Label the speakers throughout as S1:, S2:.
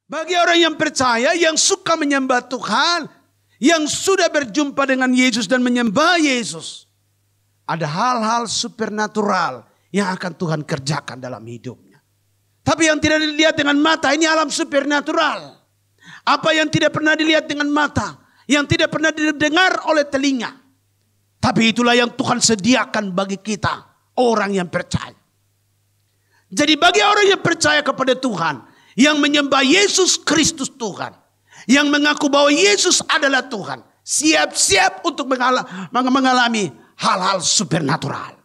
S1: Bagi orang yang percaya, yang suka menyembah Tuhan, yang sudah berjumpa dengan Yesus dan menyembah Yesus, ada hal-hal supernatural yang akan Tuhan kerjakan dalam hidupnya. Tapi yang tidak dilihat dengan mata, ini alam supernatural. Apa yang tidak pernah dilihat dengan mata, yang tidak pernah didengar oleh telinga. Tapi itulah yang Tuhan sediakan bagi kita, orang yang percaya. Jadi bagi orang yang percaya kepada Tuhan, yang menyembah Yesus Kristus Tuhan, yang mengaku bahwa Yesus adalah Tuhan, siap-siap untuk mengalami hal-hal supernatural.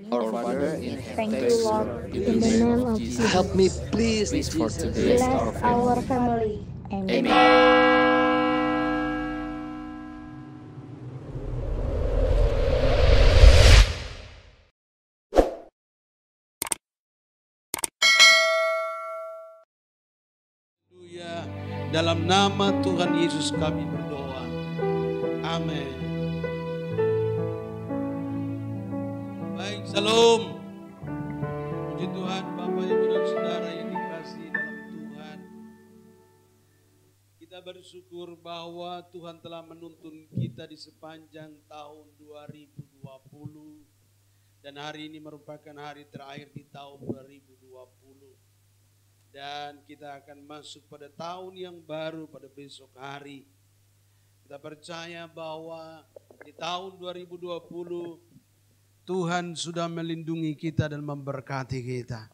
S2: Our Father in
S3: Thank
S2: heaven,
S3: you, Lord, in the name of Jesus.
S2: help me please for today.
S3: Bless our family. Amen.
S1: Haleluya. Dalam nama Tuhan Yesus kami berdoa. Amin. Baik, salam. Puji Tuhan, Bapak, Ibu, dan Saudara yang dikasihi dalam Tuhan. Kita bersyukur bahwa Tuhan telah menuntun kita di sepanjang tahun 2020. Dan hari ini merupakan hari terakhir di tahun 2020. Dan kita akan masuk pada tahun yang baru pada besok hari. Kita percaya bahwa di tahun 2020 Tuhan sudah melindungi kita dan memberkati kita.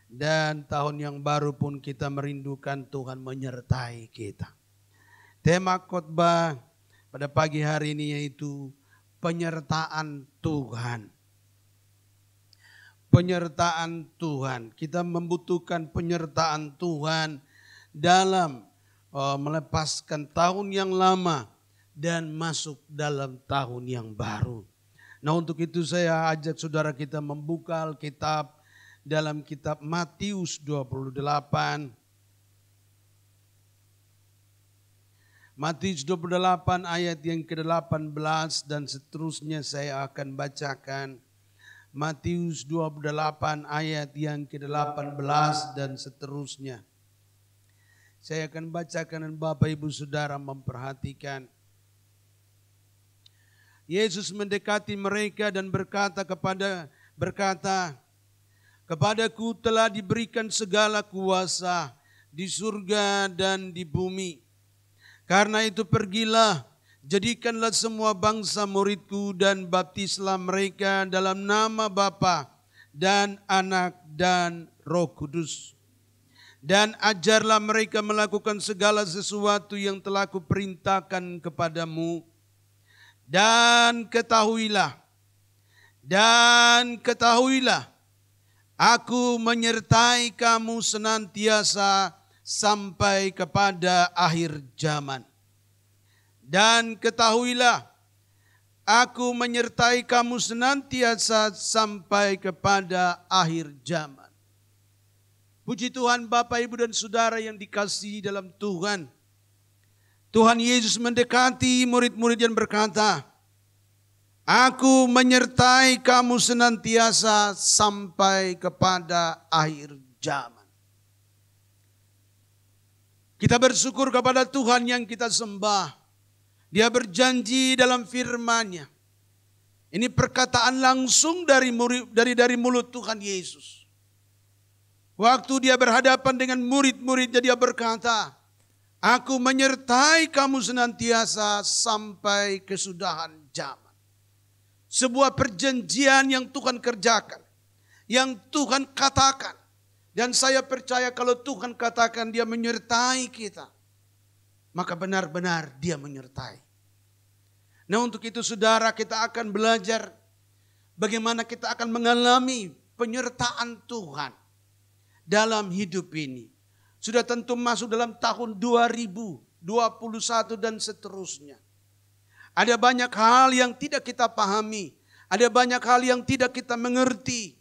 S1: Dan tahun yang baru pun kita merindukan Tuhan menyertai kita. Tema khotbah pada pagi hari ini yaitu penyertaan Tuhan. Penyertaan Tuhan. Kita membutuhkan penyertaan Tuhan dalam melepaskan tahun yang lama dan masuk dalam tahun yang baru. Nah, untuk itu saya ajak saudara kita membuka Alkitab dalam kitab Matius 28. Matius 28 ayat yang ke-18 dan seterusnya saya akan bacakan. Matius 28 ayat yang ke-18 dan seterusnya. Saya akan bacakan dan Bapak Ibu Saudara memperhatikan. Yesus mendekati mereka dan berkata, "Kepadaku telah diberikan segala kuasa di surga dan di bumi. Karena itu pergilah, jadikanlah semua bangsa muridku dan baptislah mereka dalam nama Bapa dan Anak dan Roh Kudus. Dan ajarlah mereka melakukan segala sesuatu yang telah kuperintahkan kepadamu. Dan ketahuilah, aku menyertai kamu senantiasa sampai kepada akhir zaman. Dan ketahuilah, aku menyertai kamu senantiasa sampai kepada akhir zaman." Puji Tuhan, Bapak, Ibu, dan Saudara yang dikasihi dalam Tuhan. Tuhan Yesus mendekati murid-murid dan berkata, "Aku menyertai kamu senantiasa sampai kepada akhir zaman." Kita bersyukur kepada Tuhan yang kita sembah. Dia berjanji dalam firman-Nya. Ini perkataan langsung dari mulut Tuhan Yesus. Waktu dia berhadapan dengan murid-muridnya, dia berkata, "Aku menyertai kamu senantiasa sampai kesudahan zaman." Sebuah perjanjian yang Tuhan kerjakan, yang Tuhan katakan. Dan saya percaya kalau Tuhan katakan dia menyertai kita, maka benar-benar dia menyertai. Nah, untuk itu saudara, kita akan belajar bagaimana kita akan mengalami penyertaan Tuhan dalam hidup ini. Sudah tentu masuk dalam tahun 2021 dan seterusnya. Ada banyak hal yang tidak kita pahami. Ada banyak hal yang tidak kita mengerti.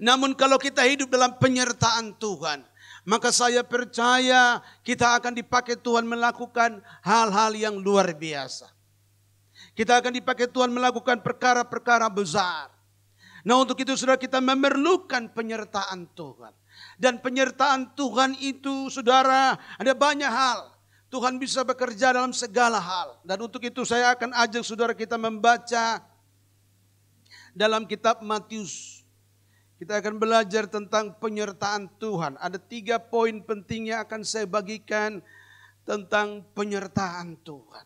S1: Namun kalau kita hidup dalam penyertaan Tuhan, maka saya percaya kita akan dipakai Tuhan melakukan hal-hal yang luar biasa. Kita akan dipakai Tuhan melakukan perkara-perkara besar. Nah untuk itu saudara kita memerlukan penyertaan Tuhan. Dan penyertaan Tuhan itu saudara ada banyak hal. Tuhan bisa bekerja dalam segala hal. Dan untuk itu saya akan ajak saudara kita membaca dalam kitab Matius. Kita akan belajar tentang penyertaan Tuhan. Ada 3 poin penting yang akan saya bagikan tentang penyertaan Tuhan.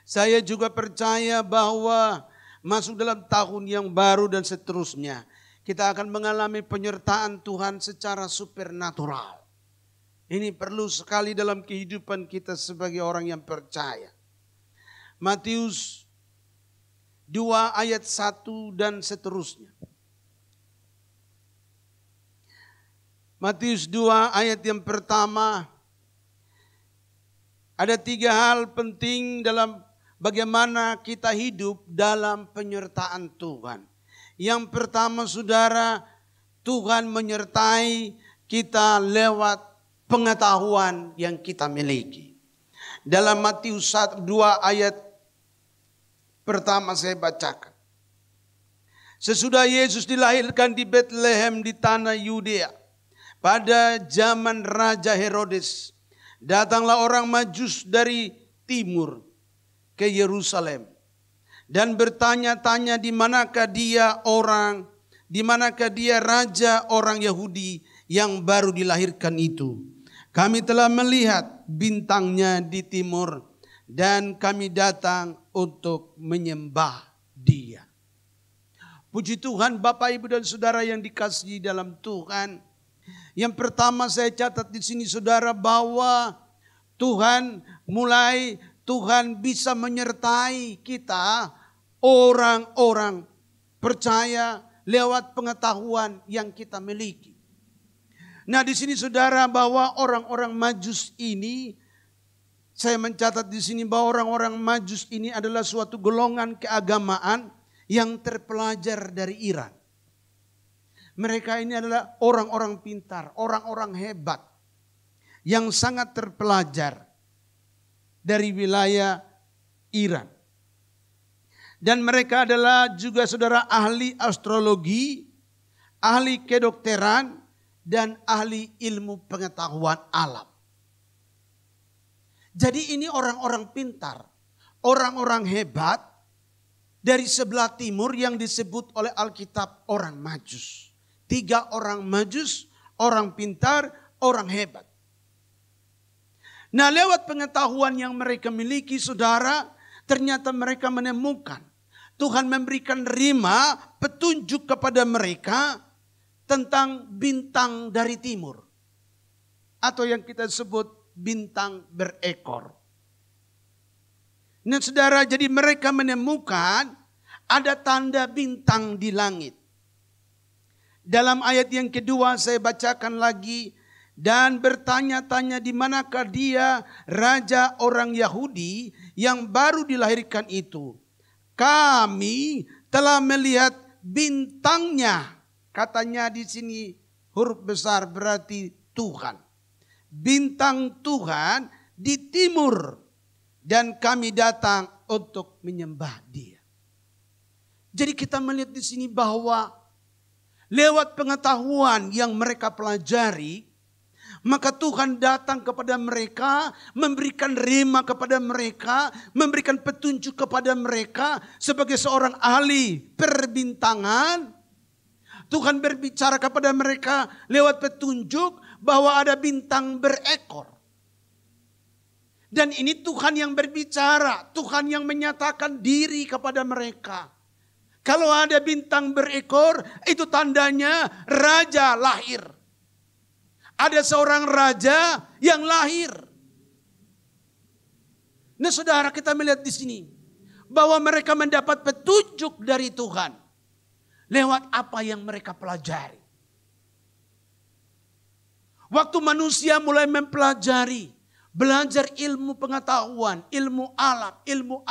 S1: Saya juga percaya bahwa masuk dalam tahun yang baru dan seterusnya, kita akan mengalami penyertaan Tuhan secara supernatural. Ini perlu sekali dalam kehidupan kita sebagai orang yang percaya. Matius 2 ayat 1 dan seterusnya. Matius 2 ayat yang pertama. Ada 3 hal penting dalam bagaimana kita hidup dalam penyertaan Tuhan. Yang pertama saudara, Tuhan menyertai kita lewat pengetahuan yang kita miliki. Dalam Matius 2 ayat pertama saya bacakan. Sesudah Yesus dilahirkan di Bethlehem di tanah Yudea, pada zaman Raja Herodes, datanglah orang Majus dari timur ke Yerusalem dan bertanya-tanya di manakah dia raja orang Yahudi yang baru dilahirkan itu. Kami telah melihat bintangnya di timur dan kami datang untuk menyembah dia. Puji Tuhan Bapak Ibu dan Saudara yang dikasihi dalam Tuhan. Yang pertama saya catat di sini saudara bahwa Tuhan bisa menyertai kita orang-orang percaya lewat pengetahuan yang kita miliki. Nah di sini saudara bahwa orang-orang Majus ini, saya mencatat di sini bahwa orang-orang Majus ini adalah suatu golongan keagamaan yang terpelajar dari Iran. Mereka ini adalah orang-orang pintar, orang-orang hebat yang sangat terpelajar dari wilayah Iran. Dan mereka adalah juga saudara ahli astrologi, ahli kedokteran, dan ahli ilmu pengetahuan alam. Jadi ini orang-orang pintar, orang-orang hebat dari sebelah timur yang disebut oleh Alkitab orang Majus. 3 orang Majus, orang pintar, orang hebat. Nah lewat pengetahuan yang mereka miliki saudara, ternyata mereka menemukan Tuhan memberikan rima petunjuk kepada mereka tentang bintang dari timur. Atau yang kita sebut bintang berekor. Nah saudara, jadi mereka menemukan ada tanda bintang di langit. Dalam ayat yang kedua saya bacakan lagi. Dan bertanya-tanya di manakah dia raja orang Yahudi yang baru dilahirkan itu. Kami telah melihat bintangnya. Katanya di sini huruf besar berarti Tuhan. Bintang Tuhan di timur. Dan kami datang untuk menyembah dia. Jadi kita melihat di sini bahwa lewat pengetahuan yang mereka pelajari, maka Tuhan datang kepada mereka, memberikan rema kepada mereka, memberikan petunjuk kepada mereka sebagai seorang ahli perbintangan. Tuhan berbicara kepada mereka lewat petunjuk bahwa ada bintang berekor. Dan ini Tuhan yang berbicara, Tuhan yang menyatakan diri kepada mereka. Kalau ada bintang berekor, itu tandanya raja lahir. Ada seorang raja yang lahir. Nah saudara, kita melihat di sini bahwa mereka mendapat petunjuk dari Tuhan lewat apa yang mereka pelajari. Waktu manusia mulai mempelajari, belajar ilmu pengetahuan, ilmu alam, ilmu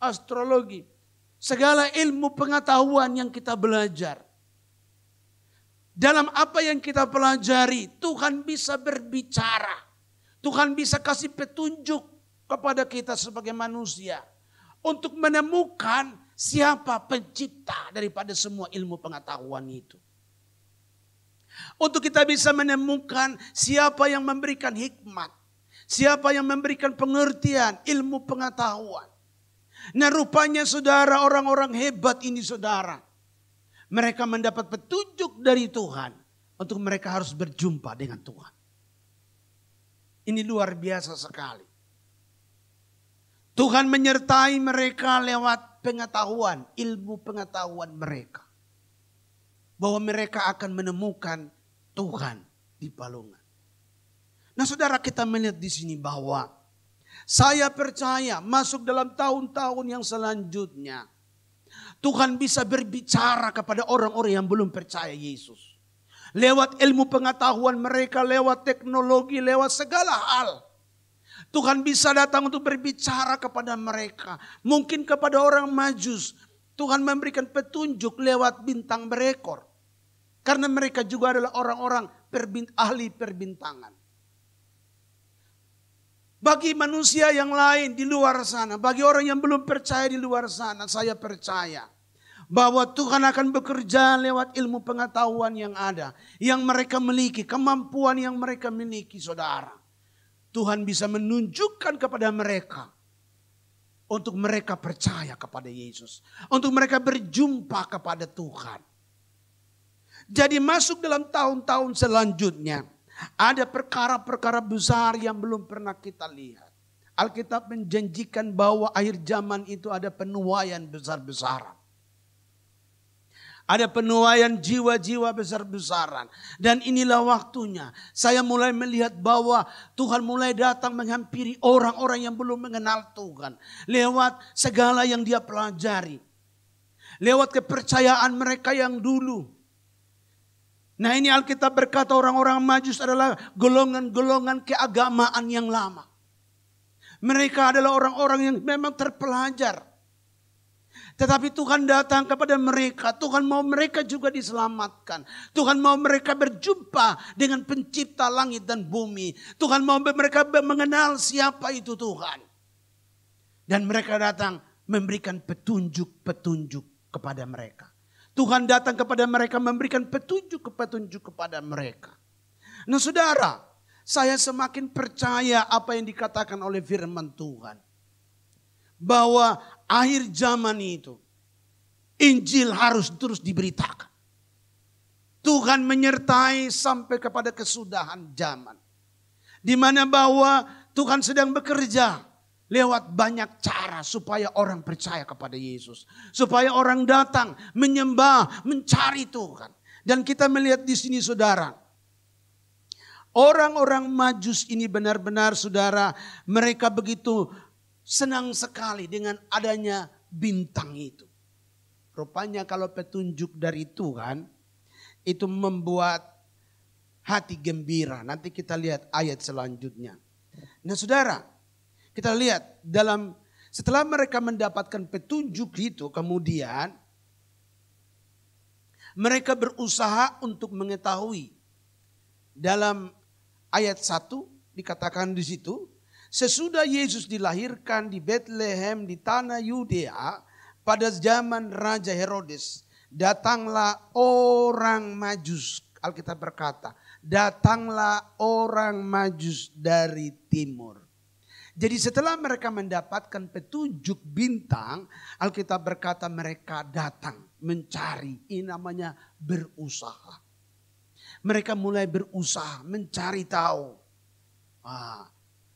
S1: astrologi, segala ilmu pengetahuan yang kita belajar. Dalam apa yang kita pelajari, Tuhan bisa berbicara. Tuhan bisa kasih petunjuk kepada kita sebagai manusia. Untuk menemukan Siapa pencipta daripada semua ilmu pengetahuan itu? Untuk kita bisa menemukan siapa yang memberikan hikmat. Siapa yang memberikan pengertian, ilmu pengetahuan. Nah rupanya saudara, orang-orang hebat ini saudara. Mereka mendapat petunjuk dari Tuhan. Untuk mereka harus berjumpa dengan Tuhan. Ini luar biasa sekali. Tuhan menyertai mereka lewat pengetahuan, ilmu pengetahuan mereka. Bahwa mereka akan menemukan Tuhan di balungan. Nah saudara, kita melihat di sini bahwa saya percaya masuk dalam tahun-tahun yang selanjutnya. Tuhan bisa berbicara kepada orang-orang yang belum percaya Yesus. Lewat ilmu pengetahuan mereka, lewat teknologi, lewat segala hal. Tuhan bisa datang untuk berbicara kepada mereka. Mungkin kepada orang Majus. Tuhan memberikan petunjuk lewat bintang berekor. Karena mereka juga adalah orang-orang ahli perbintangan. Bagi manusia yang lain di luar sana. Bagi orang yang belum percaya di luar sana. Saya percaya bahwa Tuhan akan bekerja lewat ilmu pengetahuan yang ada. Yang mereka miliki. Kemampuan yang mereka miliki saudara. Tuhan bisa menunjukkan kepada mereka. Untuk mereka percaya kepada Yesus. Untuk mereka berjumpa kepada Tuhan. Jadi masuk dalam tahun-tahun selanjutnya. Ada perkara-perkara besar yang belum pernah kita lihat. Alkitab menjanjikan bahwa akhir zaman itu ada penuaian besar-besaran. Ada penuaian jiwa-jiwa besar-besaran. Dan inilah waktunya. Saya mulai melihat bahwa Tuhan mulai datang menghampiri orang-orang yang belum mengenal Tuhan. Lewat segala yang dia pelajari. Lewat kepercayaan mereka yang dulu. Nah ini Alkitab berkata orang-orang Majus adalah golongan-golongan keagamaan yang lama. Mereka adalah orang-orang yang memang terpelajar. Tetapi Tuhan datang kepada mereka. Tuhan mau mereka juga diselamatkan. Tuhan mau mereka berjumpa dengan pencipta langit dan bumi. Tuhan mau mereka mengenal siapa itu Tuhan. Dan mereka datang memberikan petunjuk-petunjuk kepada mereka. Tuhan datang kepada mereka memberikan petunjuk-petunjuk kepada mereka. Nah saudara, saya semakin percaya apa yang dikatakan oleh firman Tuhan. Bahwa akhir zaman itu Injil harus terus diberitakan. Tuhan menyertai sampai kepada kesudahan zaman. Di mana bahwa Tuhan sedang bekerja lewat banyak cara supaya orang percaya kepada Yesus. Supaya orang datang menyembah, mencari Tuhan. Dan kita melihat di sini saudara. Orang-orang Majus ini benar-benar saudara, mereka begitu senang sekali dengan adanya bintang itu. Rupanya kalau petunjuk dari Tuhan itu membuat hati gembira. Nanti kita lihat ayat selanjutnya. Nah saudara, kita lihat setelah mereka mendapatkan petunjuk itu kemudian mereka berusaha untuk mengetahui. Dalam ayat 1 dikatakan di situ. Sesudah Yesus dilahirkan di Bethlehem di tanah Yudea pada zaman Raja Herodes, datanglah orang Majus, Alkitab berkata, datanglah orang Majus dari timur. Jadi setelah mereka mendapatkan petunjuk bintang, Alkitab berkata mereka datang mencari, ini namanya berusaha. Mereka mulai berusaha mencari tahu.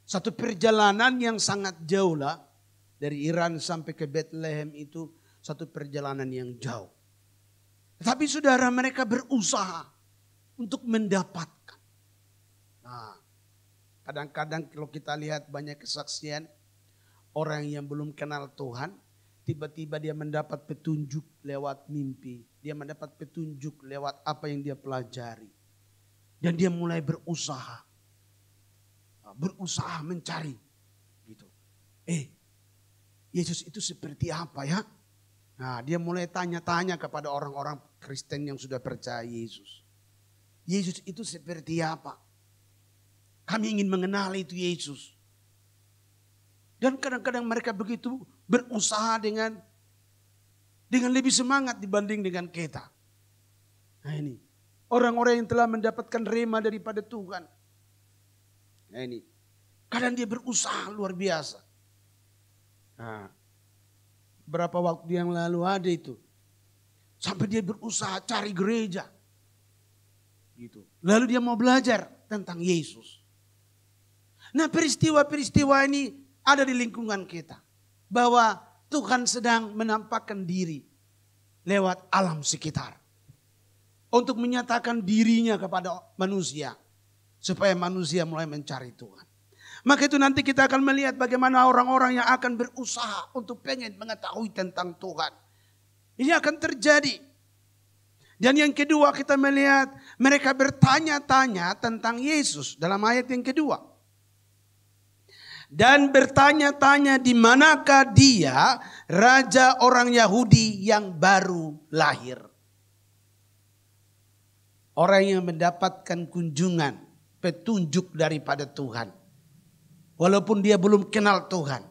S1: Satu perjalanan yang sangat jauh lah. Dari Iran sampai ke Bethlehem itu satu perjalanan yang jauh. Tetapi saudara mereka berusaha untuk mendapatkan. Nah, kadang-kadang kalau kita lihat banyak kesaksian. Orang yang belum kenal Tuhan. Tiba-tiba dia mendapat petunjuk lewat mimpi. Dia mendapat petunjuk lewat apa yang dia pelajari. Dan dia mulai berusaha. Berusaha mencari gitu. Yesus itu seperti apa ya? Nah, dia mulai tanya-tanya kepada orang-orang Kristen yang sudah percaya Yesus. Yesus itu seperti apa? Kami ingin mengenal itu Yesus. Dan kadang-kadang mereka begitu berusaha dengan dengan lebih semangat dibanding dengan kita. Nah ini, orang-orang yang telah mendapatkan rema daripada Tuhan. Nah ini, kadang dia berusaha luar biasa. Nah, berapa waktu yang lalu ada itu. Sampai dia berusaha cari gereja. Gitu. Lalu dia mau belajar tentang Yesus. Nah peristiwa-peristiwa ini ada di lingkungan kita. Bahwa Tuhan sedang menampakkan diri lewat alam sekitar. Untuk menyatakan dirinya kepada manusia. Supaya manusia mulai mencari Tuhan. Maka itu nanti kita akan melihat bagaimana orang-orang yang akan berusaha untuk pengen mengetahui tentang Tuhan. Ini akan terjadi. Dan yang kedua kita melihat mereka bertanya-tanya tentang Yesus dalam ayat yang kedua. Dan bertanya-tanya di manakah dia raja orang Yahudi yang baru lahir. Orang yang mendapatkan kunjungan, petunjuk daripada Tuhan. Walaupun dia belum kenal Tuhan,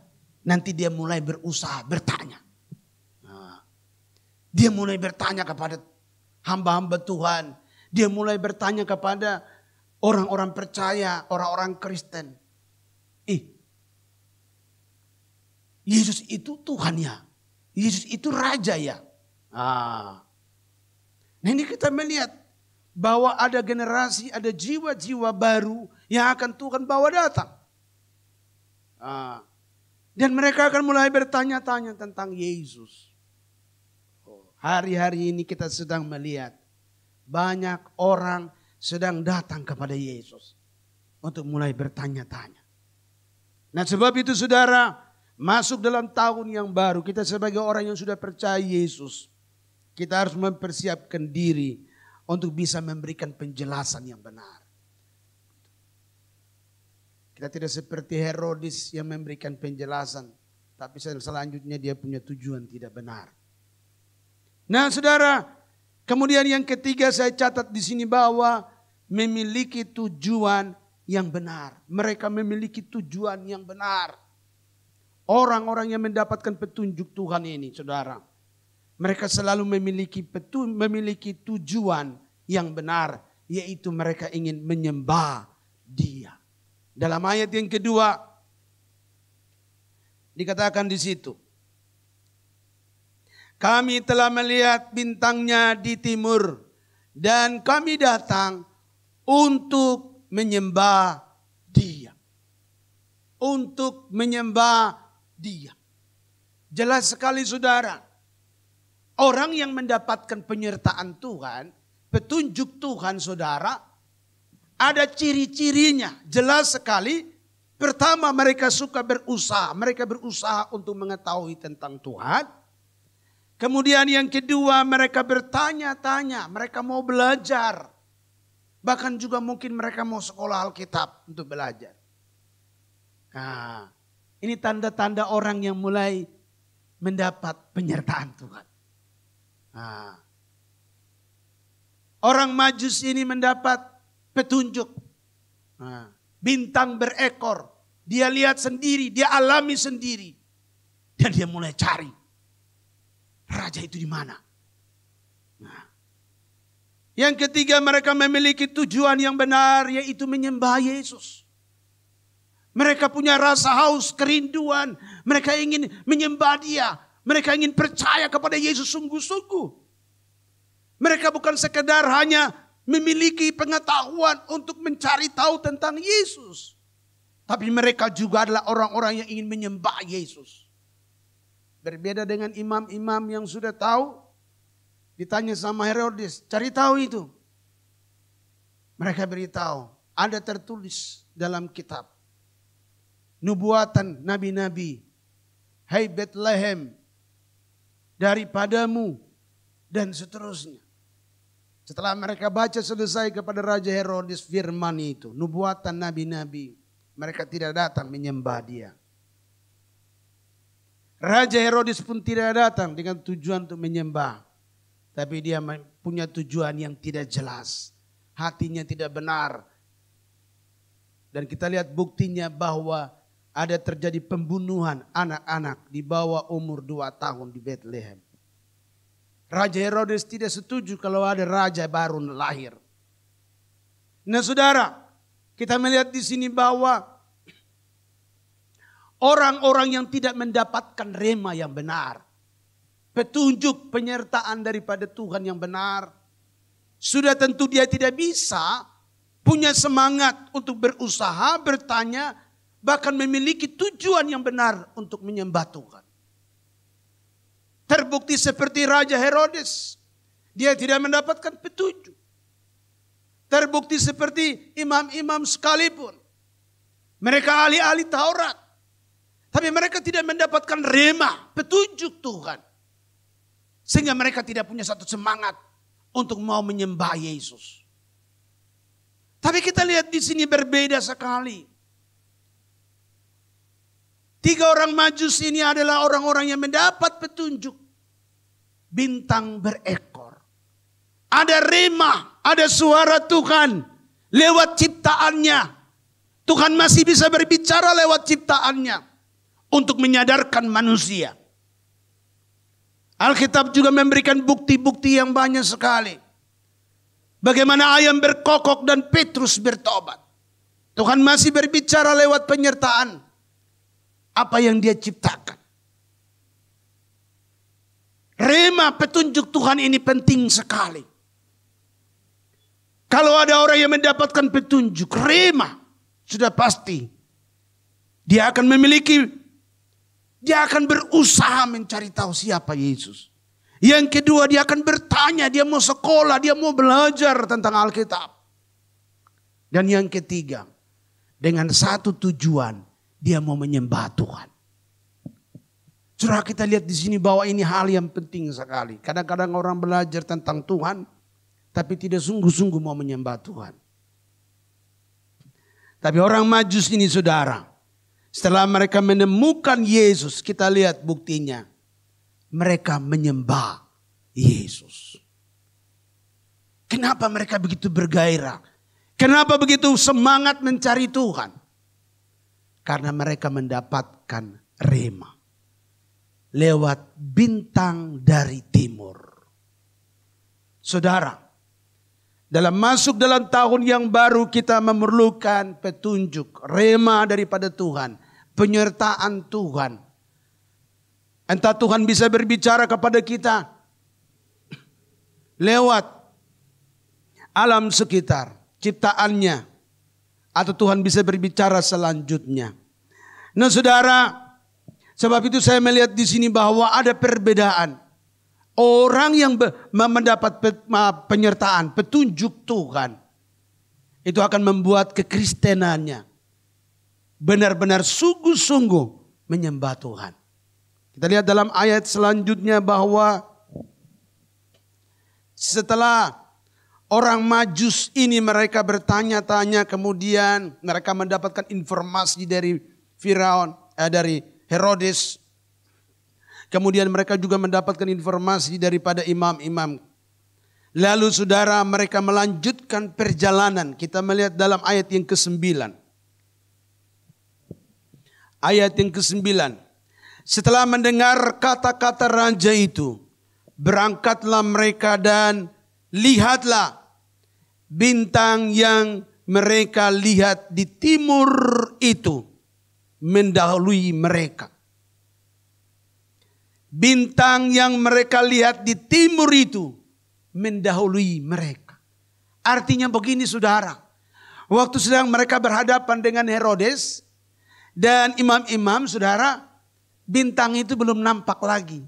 S1: nanti dia mulai berusaha bertanya. Dia mulai bertanya kepada hamba-hamba Tuhan. Dia mulai bertanya kepada orang-orang percaya, orang-orang Kristen. Yesus itu Tuhan ya. Yesus itu Raja ya. Nah ini kita melihat bahwa ada generasi, ada jiwa-jiwa baru yang akan Tuhan bawa datang. Dan mereka akan mulai bertanya-tanya tentang Yesus. Hari-hari ini kita sedang melihat banyak orang sedang datang kepada Yesus untuk mulai bertanya-tanya. Nah sebab itu saudara, masuk dalam tahun yang baru, kita sebagai orang yang sudah percaya Yesus, kita harus mempersiapkan diri untuk bisa memberikan penjelasan yang benar. Kita tidak seperti Herodes yang memberikan penjelasan, tapi selanjutnya dia punya tujuan tidak benar. Nah saudara, kemudian yang ketiga saya catat di sini bahwa memiliki tujuan yang benar. Mereka memiliki tujuan yang benar. Orang-orang yang mendapatkan petunjuk Tuhan ini saudara, mereka selalu memiliki tujuan yang benar, yaitu mereka ingin menyembah Dia. Dalam ayat yang kedua dikatakan di situ, kami telah melihat bintangnya di timur dan kami datang untuk menyembah Dia. Untuk menyembah Dia. Jelas sekali saudara, orang yang mendapatkan penyertaan Tuhan, petunjuk Tuhan saudara, ada ciri-cirinya. Jelas sekali. Pertama mereka suka berusaha. Mereka berusaha untuk mengetahui tentang Tuhan. Kemudian yang kedua mereka bertanya-tanya. Mereka mau belajar. Bahkan juga mungkin mereka mau sekolah Alkitab untuk belajar. Nah, ini tanda-tanda orang yang mulai mendapat penyertaan Tuhan. Nah, orang Majus ini mendapat petunjuk. Nah, bintang berekor. Dia lihat sendiri, dia alami sendiri. Dan dia mulai cari. Raja itu di mana? Nah, yang ketiga mereka memiliki tujuan yang benar, yaitu menyembah Yesus. Mereka punya rasa haus, kerinduan. Mereka ingin menyembah Dia. Mereka ingin percaya kepada Yesus sungguh-sungguh. Mereka bukan sekedar hanya memiliki pengetahuan untuk mencari tahu tentang Yesus. Tapi mereka juga adalah orang-orang yang ingin menyembah Yesus. Berbeda dengan imam-imam yang sudah tahu. Ditanya sama Herodes, cari tahu itu. Mereka beritahu, ada tertulis dalam kitab. Nubuatan nabi-nabi. Hai Bethlehem, daripadamu. Dan seterusnya. Setelah mereka baca selesai kepada Raja Herodes firman itu. Nubuatan nabi-nabi. Mereka tidak datang menyembah Dia. Raja Herodes pun tidak datang dengan tujuan untuk menyembah. Tapi dia punya tujuan yang tidak jelas. Hatinya tidak benar. Dan kita lihat buktinya bahwa ada terjadi pembunuhan anak-anak di bawah umur 2 tahun di Bethlehem. Raja Herodes tidak setuju kalau ada raja baru lahir. Nah saudara, kita melihat di sini bahwa orang-orang yang tidak mendapatkan rema yang benar, petunjuk penyertaan daripada Tuhan yang benar, sudah tentu dia tidak bisa punya semangat untuk berusaha, bertanya, bahkan memiliki tujuan yang benar untuk menyembah Tuhan. Terbukti seperti Raja Herodes, dia tidak mendapatkan petunjuk. Terbukti seperti imam-imam sekalipun, mereka ahli-ahli Taurat, tapi mereka tidak mendapatkan rema, petunjuk Tuhan. Sehingga mereka tidak punya satu semangat untuk mau menyembah Yesus. Tapi kita lihat di sini berbeda sekali. 3 orang Majus ini adalah orang-orang yang mendapat petunjuk. Bintang berekor. Ada rema, ada suara Tuhan lewat ciptaannya. Tuhan masih bisa berbicara lewat ciptaannya untuk menyadarkan manusia. Alkitab juga memberikan bukti-bukti yang banyak sekali. Bagaimana ayam berkokok dan Petrus bertobat. Tuhan masih berbicara lewat penyertaan apa yang dia ciptakan. Rema petunjuk Tuhan ini penting sekali. Kalau ada orang yang mendapatkan petunjuk, rema, sudah pasti dia akan dia akan berusaha mencari tahu siapa Yesus. Yang kedua, dia akan bertanya, dia mau sekolah, dia mau belajar tentang Alkitab. Dan yang ketiga, dengan satu tujuan, dia mau menyembah Tuhan. Saudara, kita lihat di sini bahwa ini hal yang penting sekali. Kadang-kadang orang belajar tentang Tuhan, tapi tidak sungguh-sungguh mau menyembah Tuhan. Tapi orang Majus ini saudara, setelah mereka menemukan Yesus, kita lihat buktinya. Mereka menyembah Yesus. Kenapa mereka begitu bergairah? Kenapa begitu semangat mencari Tuhan? Karena mereka mendapatkan rema lewat bintang dari timur. Saudara, masuk dalam tahun yang baru kita memerlukan petunjuk, rema daripada Tuhan, penyertaan Tuhan. Entah Tuhan bisa berbicara kepada kita lewat alam sekitar, ciptaannya, atau Tuhan bisa berbicara selanjutnya. Nah saudara, sebab itu saya melihat di sini bahwa ada perbedaan. Orang yang mendapat penyertaan, petunjuk Tuhan, itu akan membuat kekristenannya benar-benar sungguh-sungguh menyembah Tuhan. Kita lihat dalam ayat selanjutnya bahwa setelah orang Majus ini mereka bertanya-tanya, kemudian mereka mendapatkan informasi dari Firaun, dari Herodes. Kemudian mereka juga mendapatkan informasi daripada imam-imam. Lalu saudara, mereka melanjutkan perjalanan. Kita melihat dalam ayat yang ke-9. Ayat yang ke-9. Setelah mendengar kata-kata raja itu, berangkatlah mereka dan lihatlah bintang yang mereka lihat di timur itu mendahului mereka. Bintang yang mereka lihat di timur itu mendahului mereka. Artinya begini saudara. Waktu sedang mereka berhadapan dengan Herodes dan imam-imam saudara, bintang itu belum nampak lagi.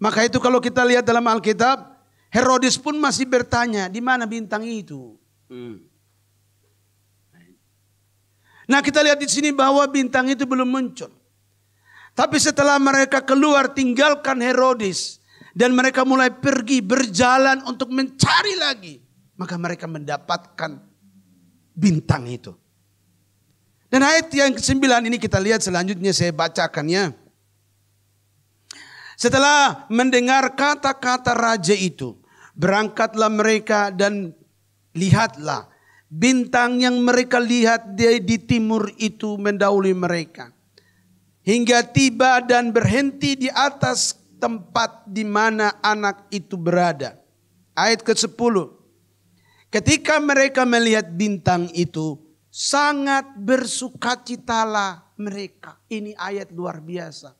S1: Maka itu kalau kita lihat dalam Alkitab, Herodes pun masih bertanya, di mana bintang itu? Nah kita lihat di sini bahwa bintang itu belum muncul. Tapi setelah mereka keluar tinggalkan Herodes dan mereka mulai pergi berjalan untuk mencari lagi, maka mereka mendapatkan bintang itu. Dan ayat yang ke-9 ini kita lihat selanjutnya, saya bacakannya. Setelah mendengar kata-kata raja itu, berangkatlah mereka dan lihatlah bintang yang mereka lihat di timur itu mendahului mereka. Hingga tiba dan berhenti di atas tempat di mana anak itu berada. Ayat ke-10. Ketika mereka melihat bintang itu, sangat bersukacitalah mereka. Ini ayat luar biasa.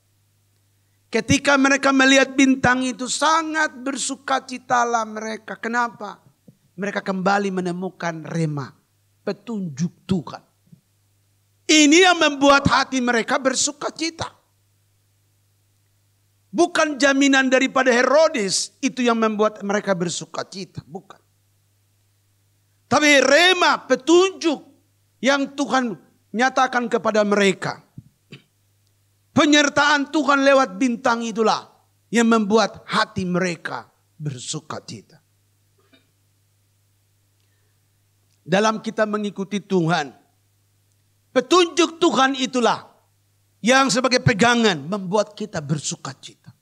S1: Ketika mereka melihat bintang itu, sangat bersukacitalah mereka. Kenapa? Mereka kembali menemukan rema, petunjuk Tuhan. Ini yang membuat hati mereka bersukacita. Bukan jaminan daripada Herodes itu yang membuat mereka bersukacita. Bukan. Tapi rema, petunjuk yang Tuhan nyatakan kepada mereka. Penyertaan Tuhan lewat bintang itulah yang membuat hati mereka bersukacita. Dalam kita mengikuti Tuhan, petunjuk Tuhan itulah yang sebagai pegangan membuat kita bersukacita.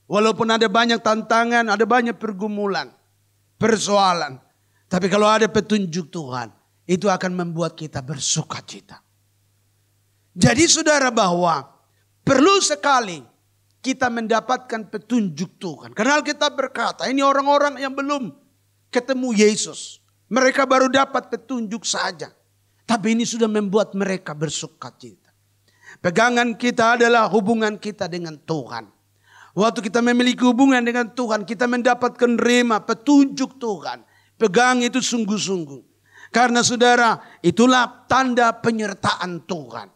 S1: Walaupun ada banyak tantangan, ada banyak pergumulan, persoalan. Tapi kalau ada petunjuk Tuhan, itu akan membuat kita bersukacita. Jadi saudara, bahwa perlu sekali kita mendapatkan petunjuk Tuhan. Karena Alkitab berkata, ini orang-orang yang belum ketemu Yesus. Mereka baru dapat petunjuk saja. Tapi ini sudah membuat mereka bersukacita. Pegangan kita adalah hubungan kita dengan Tuhan. Waktu kita memiliki hubungan dengan Tuhan, kita mendapatkan rema, petunjuk Tuhan. Pegang itu sungguh-sungguh. Karena saudara, itulah tanda penyertaan Tuhan.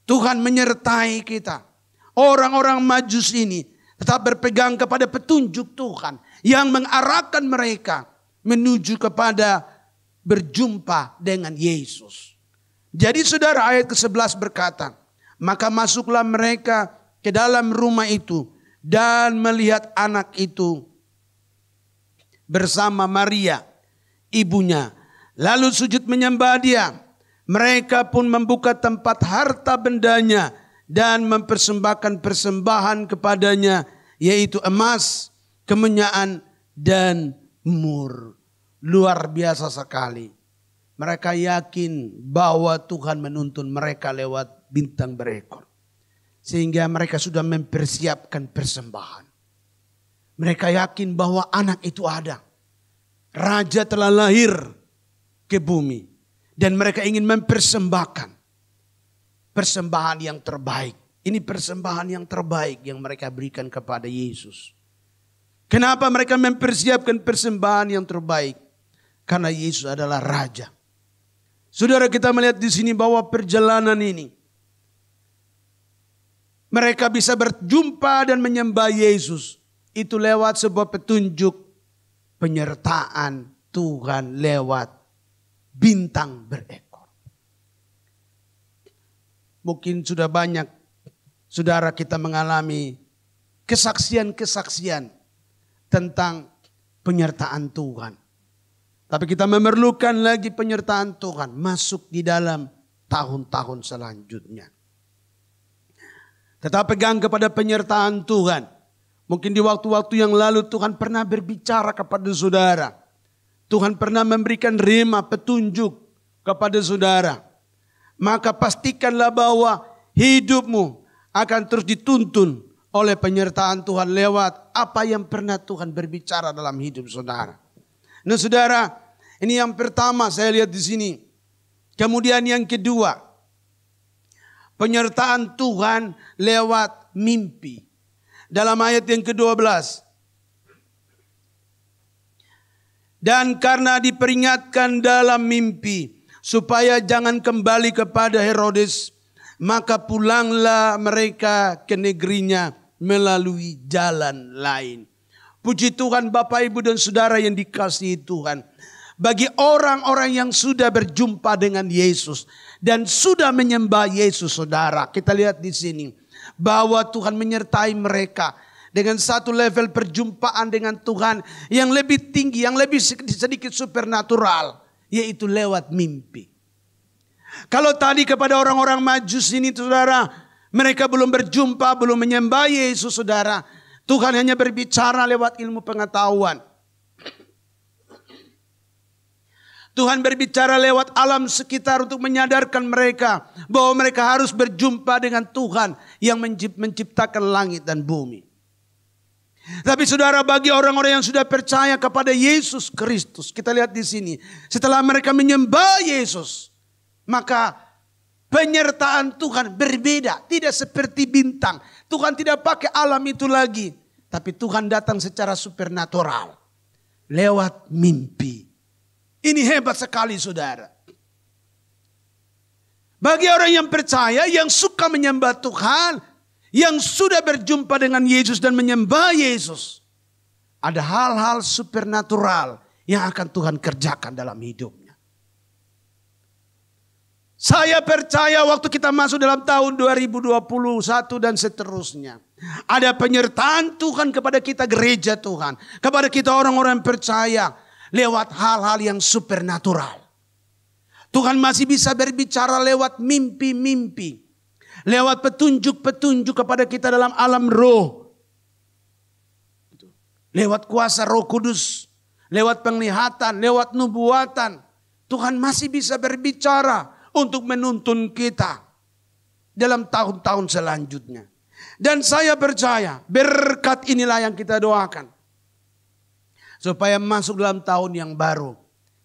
S1: Tuhan menyertai kita. Orang-orang Majus ini tetap berpegang kepada petunjuk Tuhan yang mengarahkan mereka menuju kepada berjumpa dengan Yesus. Jadi saudara, ayat ke-11 berkata, maka masuklah mereka ke dalam rumah itu dan melihat anak itu bersama Maria, ibunya. Lalu sujud menyembah dia. Mereka pun membuka tempat harta bendanya dan mempersembahkan persembahan kepadanya, yaitu emas, kemenyan, dan mur. Luar biasa sekali. Mereka yakin bahwa Tuhan menuntun mereka lewat bintang berekor. Sehingga mereka sudah mempersiapkan persembahan. Mereka yakin bahwa anak itu ada. Raja telah lahir ke bumi. Dan mereka ingin mempersembahkan persembahan yang terbaik. Ini persembahan yang terbaik yang mereka berikan kepada Yesus. Kenapa mereka mempersiapkan persembahan yang terbaik? Karena Yesus adalah Raja. Saudara, kita melihat di sini bahwa perjalanan ini, mereka bisa berjumpa dan menyembah Yesus. Itu lewat sebuah petunjuk penyertaan Tuhan lewat bintang berekor. Mungkin sudah banyak saudara kita mengalami kesaksian-kesaksian tentang penyertaan Tuhan. Tapi kita memerlukan lagi penyertaan Tuhan masuk di dalam tahun-tahun selanjutnya. Tetap pegang kepada penyertaan Tuhan. Mungkin di waktu-waktu yang lalu Tuhan pernah berbicara kepada saudara. Tuhan pernah memberikan rema, petunjuk kepada saudara. Maka pastikanlah bahwa hidupmu akan terus dituntun oleh penyertaan Tuhan lewat apa yang pernah Tuhan berbicara dalam hidup saudara. Nah saudara, ini yang pertama saya lihat di sini. Kemudian yang kedua, penyertaan Tuhan lewat mimpi. Dalam ayat yang ke-12. Dan karena diperingatkan dalam mimpi supaya jangan kembali kepada Herodes, maka pulanglah mereka ke negerinya melalui jalan lain. Puji Tuhan Bapak Ibu dan Saudara yang dikasihi Tuhan. Bagi orang-orang yang sudah berjumpa dengan Yesus dan sudah menyembah Yesus, saudara, kita lihat di sini bahwa Tuhan menyertai mereka dengan satu level perjumpaan dengan Tuhan yang lebih tinggi, yang lebih sedikit supernatural, yaitu lewat mimpi. Kalau tadi kepada orang-orang Majus ini saudara, mereka belum berjumpa, belum menyembah Yesus saudara. Tuhan hanya berbicara lewat ilmu pengetahuan. Tuhan berbicara lewat alam sekitar untuk menyadarkan mereka bahwa mereka harus berjumpa dengan Tuhan yang menciptakan langit dan bumi. Tapi saudara, bagi orang-orang yang sudah percaya kepada Yesus Kristus, kita lihat di sini, setelah mereka menyembah Yesus, maka penyertaan Tuhan berbeda, tidak seperti bintang. Tuhan tidak pakai alam itu lagi, tapi Tuhan datang secara supernatural lewat mimpi. Ini hebat sekali, saudara. Bagi orang yang percaya, yang suka menyembah Tuhan, yang sudah berjumpa dengan Yesus dan menyembah Yesus, ada hal-hal supernatural yang akan Tuhan kerjakan dalam hidupnya. Saya percaya waktu kita masuk dalam tahun 2021 dan seterusnya, ada penyertaan Tuhan kepada kita gereja Tuhan, kepada kita orang-orang yang percaya lewat hal-hal yang supernatural. Tuhan masih bisa berbicara lewat mimpi-mimpi, lewat petunjuk-petunjuk kepada kita dalam alam roh. Lewat kuasa Roh Kudus, lewat penglihatan, lewat nubuatan. Tuhan masih bisa berbicara untuk menuntun kita dalam tahun-tahun selanjutnya. Dan saya percaya berkat inilah yang kita doakan. Supaya masuk dalam tahun yang baru,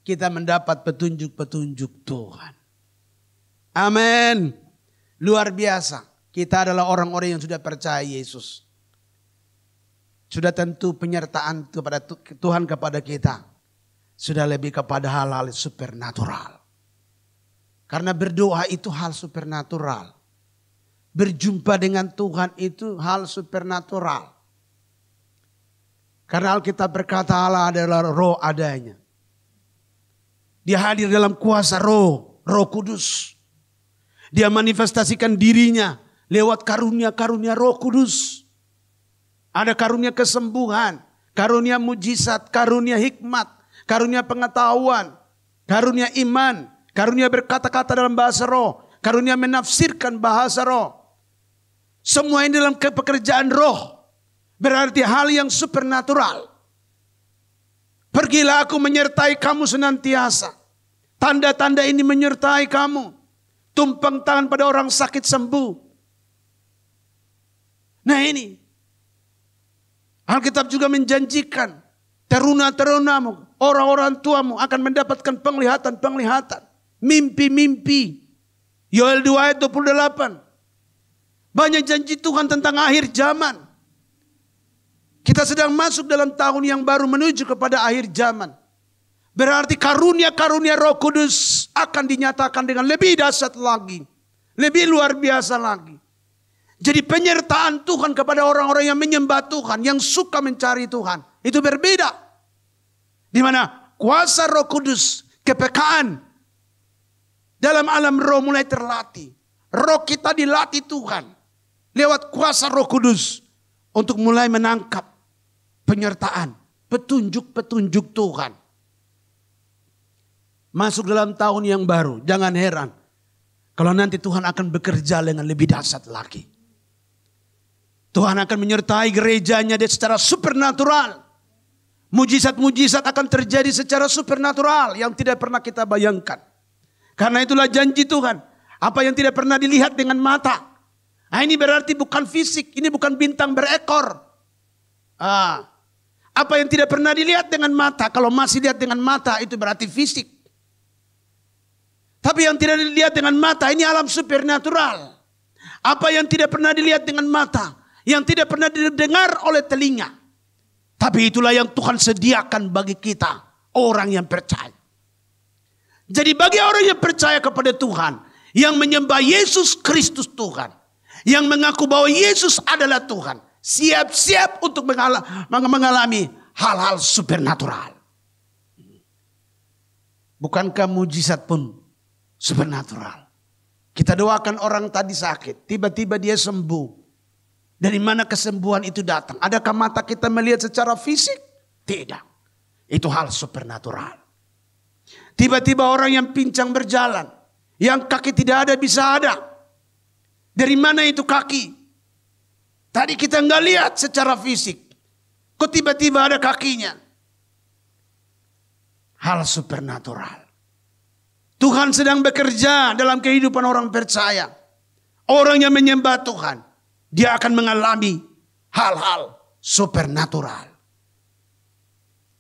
S1: kita mendapat petunjuk-petunjuk Tuhan. Amin. Luar biasa. Kita adalah orang-orang yang sudah percaya Yesus. Sudah tentu penyertaan kepada Tuhan kepada kita. Sudah lebih kepada hal-hal supernatural. Karena berdoa itu hal supernatural. Berjumpa dengan Tuhan itu hal supernatural. Karena Alkitab berkata Allah adalah roh adanya. Dia hadir dalam kuasa roh Kudus. Dia manifestasikan dirinya lewat karunia-karunia Roh Kudus. Ada karunia kesembuhan, karunia mujizat, karunia hikmat, karunia pengetahuan, karunia iman, karunia berkata-kata dalam bahasa roh, karunia menafsirkan bahasa roh. Semua ini dalam pekerjaan roh. Berarti hal yang supernatural. Pergilah, aku menyertai kamu senantiasa. Tanda-tanda ini menyertai kamu. Tumpang tangan pada orang sakit sembuh. Nah ini. Alkitab juga menjanjikan. Teruna-terunamu, orang-orang tuamu akan mendapatkan penglihatan-penglihatan. Mimpi-mimpi. Yoel 2 ayat 28. Banyak janji Tuhan tentang akhir zaman. Kita sedang masuk dalam tahun yang baru menuju kepada akhir zaman. Berarti karunia-karunia Roh Kudus akan dinyatakan dengan lebih dahsyat lagi. Lebih luar biasa lagi. Jadi penyertaan Tuhan kepada orang-orang yang menyembah Tuhan, yang suka mencari Tuhan, itu berbeda. Di mana kuasa Roh Kudus, kepekaan dalam alam roh mulai terlatih. Roh kita dilatih Tuhan lewat kuasa Roh Kudus untuk mulai menangkap penyertaan, petunjuk-petunjuk Tuhan. Masuk dalam tahun yang baru, jangan heran kalau nanti Tuhan akan bekerja dengan lebih dahsyat lagi. Tuhan akan menyertai gerejanya secara supernatural. Mujizat-mujizat akan terjadi secara supernatural yang tidak pernah kita bayangkan. Karena itulah janji Tuhan. Apa yang tidak pernah dilihat dengan mata. Nah, ini berarti bukan fisik, ini bukan bintang berekor. Apa yang tidak pernah dilihat dengan mata, kalau masih lihat dengan mata itu berarti fisik. Tapi yang tidak dilihat dengan mata ini alam supernatural. Apa yang tidak pernah dilihat dengan mata, yang tidak pernah didengar oleh telinga. Tapi itulah yang Tuhan sediakan bagi kita, orang yang percaya. Jadi bagi orang yang percaya kepada Tuhan, yang menyembah Yesus Kristus Tuhan, yang mengaku bahwa Yesus adalah Tuhan, siap-siap untuk mengalami hal-hal supernatural. Bukankah mujizat pun supernatural? Kita doakan orang tadi sakit, tiba-tiba dia sembuh. Dari mana kesembuhan itu datang? Adakah mata kita melihat secara fisik? Tidak. Itu hal supernatural. Tiba-tiba orang yang pincang berjalan, yang kaki tidak ada bisa ada. Dari mana itu kaki? Tadi kita nggak lihat secara fisik. Kok tiba-tiba ada kakinya? Hal supernatural. Tuhan sedang bekerja dalam kehidupan orang percaya. Orang yang menyembah Tuhan, dia akan mengalami hal-hal supernatural.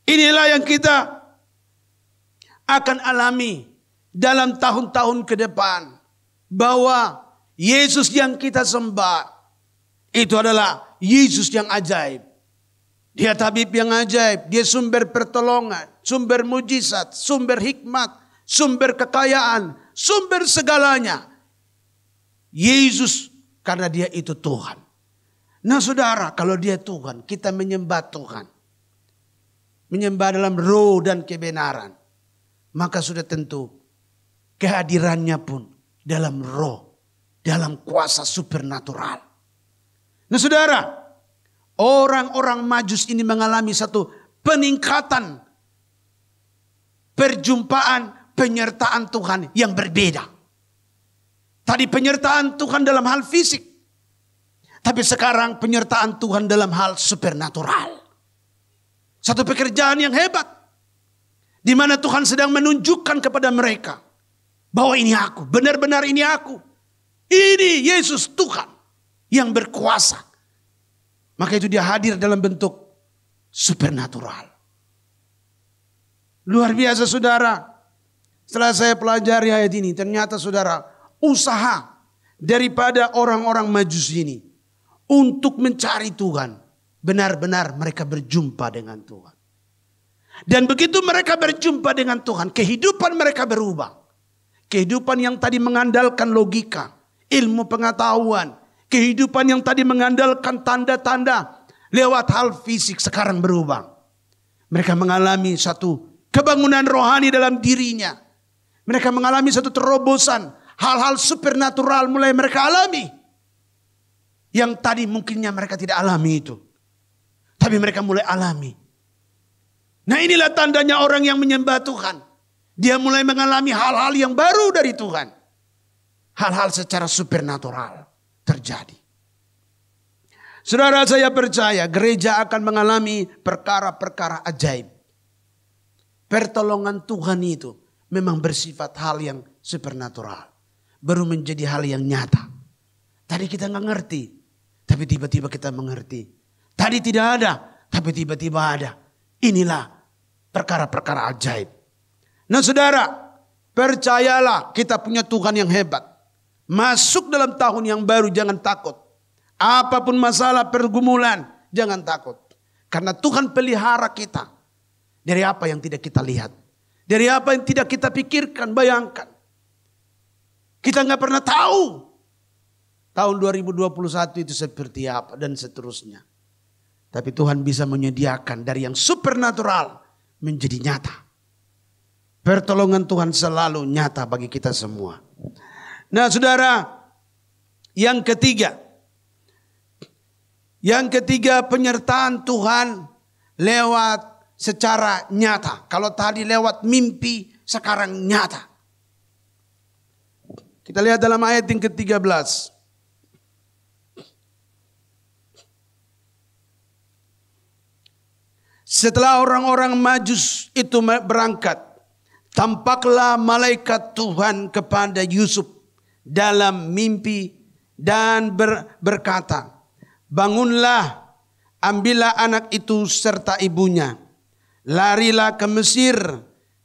S1: Inilah yang kita akan alami dalam tahun-tahun ke depan. Bahwa Yesus yang kita sembah itu adalah Yesus yang ajaib. Dia tabib yang ajaib. Dia sumber pertolongan, sumber mujizat, sumber hikmat, sumber kekayaan, sumber segalanya. Yesus karena dia itu Tuhan. Nah saudara, kalau dia Tuhan, kita menyembah Tuhan. Menyembah dalam roh dan kebenaran. Maka sudah tentu kehadirannya pun dalam roh, dalam kuasa supernatural. Nah saudara, orang-orang Majus ini mengalami satu peningkatan perjumpaan, penyertaan Tuhan yang berbeda. Tadi penyertaan Tuhan dalam hal fisik. Tapi sekarang penyertaan Tuhan dalam hal supernatural. Satu pekerjaan yang hebat. Di mana Tuhan sedang menunjukkan kepada mereka. Bahwa ini aku, benar-benar ini aku. Ini Yesus Tuhan yang berkuasa. Maka itu dia hadir dalam bentuk supernatural. Luar biasa saudara. Setelah saya pelajari ayat ini, ternyata saudara, usaha daripada orang-orang Majus ini untuk mencari Tuhan, benar-benar mereka berjumpa dengan Tuhan. Dan begitu mereka berjumpa dengan Tuhan, kehidupan mereka berubah. Kehidupan yang tadi mengandalkan logika, ilmu pengetahuan, kehidupan yang tadi mengandalkan tanda-tanda lewat hal fisik sekarang berubah. Mereka mengalami satu kebangunan rohani dalam dirinya. Mereka mengalami satu terobosan. Hal-hal supernatural mulai mereka alami. Yang tadi mungkinnya mereka tidak alami itu. Tapi mereka mulai alami. Nah inilah tandanya orang yang menyembah Tuhan. Dia mulai mengalami hal-hal yang baru dari Tuhan. Hal-hal secara supernatural terjadi. Saudara, saya percaya gereja akan mengalami perkara-perkara ajaib. Pertolongan Tuhan itu memang bersifat hal yang supernatural. Baru menjadi hal yang nyata. Tadi kita nggak ngerti, tapi tiba-tiba kita mengerti. Tadi tidak ada, tapi tiba-tiba ada. Inilah perkara-perkara ajaib. Nah saudara, percayalah kita punya Tuhan yang hebat. Masuk dalam tahun yang baru jangan takut. Apapun masalah pergumulan jangan takut. Karena Tuhan pelihara kita. Dari apa yang tidak kita lihat. Dari apa yang tidak kita pikirkan, bayangkan. Kita nggak pernah tahu. Tahun 2021 itu seperti apa dan seterusnya. Tapi Tuhan bisa menyediakan dari yang supernatural menjadi nyata. Pertolongan Tuhan selalu nyata bagi kita semua. Nah saudara, yang ketiga. Yang ketiga penyertaan Tuhan lewat secara nyata. Kalau tadi lewat mimpi, sekarang nyata. Kita lihat dalam ayat yang ke-13. Setelah orang-orang Majus itu berangkat, tampaklah malaikat Tuhan kepada Yusuf dalam mimpi dan berkata, bangunlah, ambillah anak itu serta ibunya, larilah ke Mesir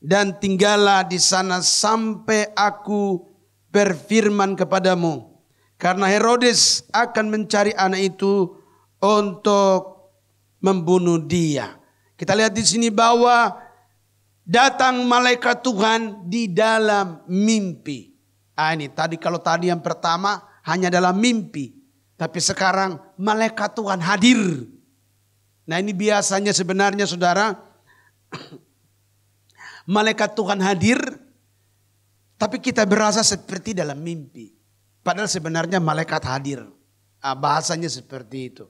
S1: dan tinggallah di sana sampai aku berfirman kepadamu. Karena Herodes akan mencari anak itu untuk membunuh dia. Kita lihat di sini bahwa datang malaikat Tuhan di dalam mimpi. Ini tadi kalau tadi yang pertama hanya dalam mimpi. Tapi sekarang malaikat Tuhan hadir. Nah ini biasanya sebenarnya saudara. Malaikat Tuhan hadir. Tapi kita berasa seperti dalam mimpi. Padahal sebenarnya malaikat hadir. Bahasanya seperti itu.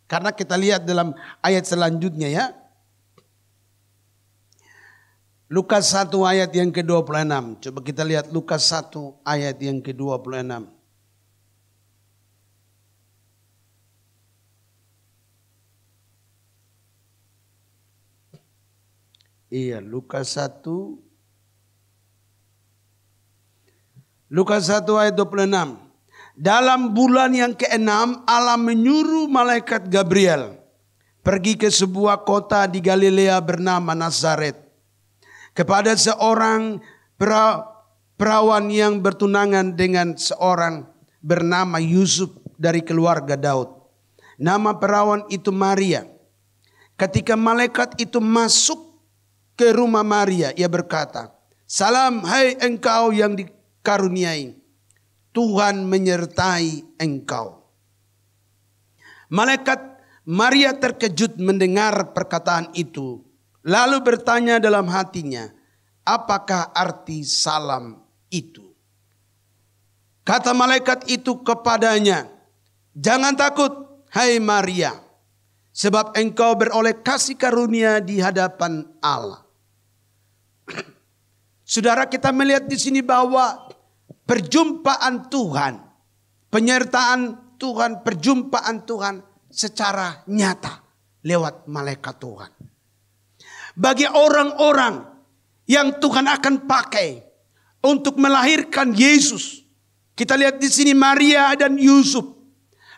S1: Karena kita lihat dalam ayat selanjutnya ya. Lukas 1 ayat yang ke-26. Coba kita lihat Lukas 1 ayat yang ke-26. Iya, Lukas 1. Lukas 1 ayat 26. Dalam bulan yang ke-6 Allah menyuruh malaikat Gabriel pergi ke sebuah kota di Galilea bernama Nazaret, kepada seorang perawan yang bertunangan dengan seorang bernama Yusuf dari keluarga Daud. Nama perawan itu Maria. Ketika malaikat itu masuk ke rumah Maria, ia berkata, "Salam, hai engkau yang dikaruniai, Tuhan menyertai engkau." Malaikat Maria terkejut mendengar perkataan itu, lalu bertanya dalam hatinya, apakah arti salam itu? Kata malaikat itu kepadanya, "Jangan takut, hai Maria, sebab engkau beroleh kasih karunia di hadapan Allah." Saudara, kita melihat di sini bahwa perjumpaan Tuhan, penyertaan Tuhan, perjumpaan Tuhan secara nyata lewat malaikat Tuhan. Bagi orang-orang yang Tuhan akan pakai untuk melahirkan Yesus. Kita lihat di sini Maria dan Yusuf.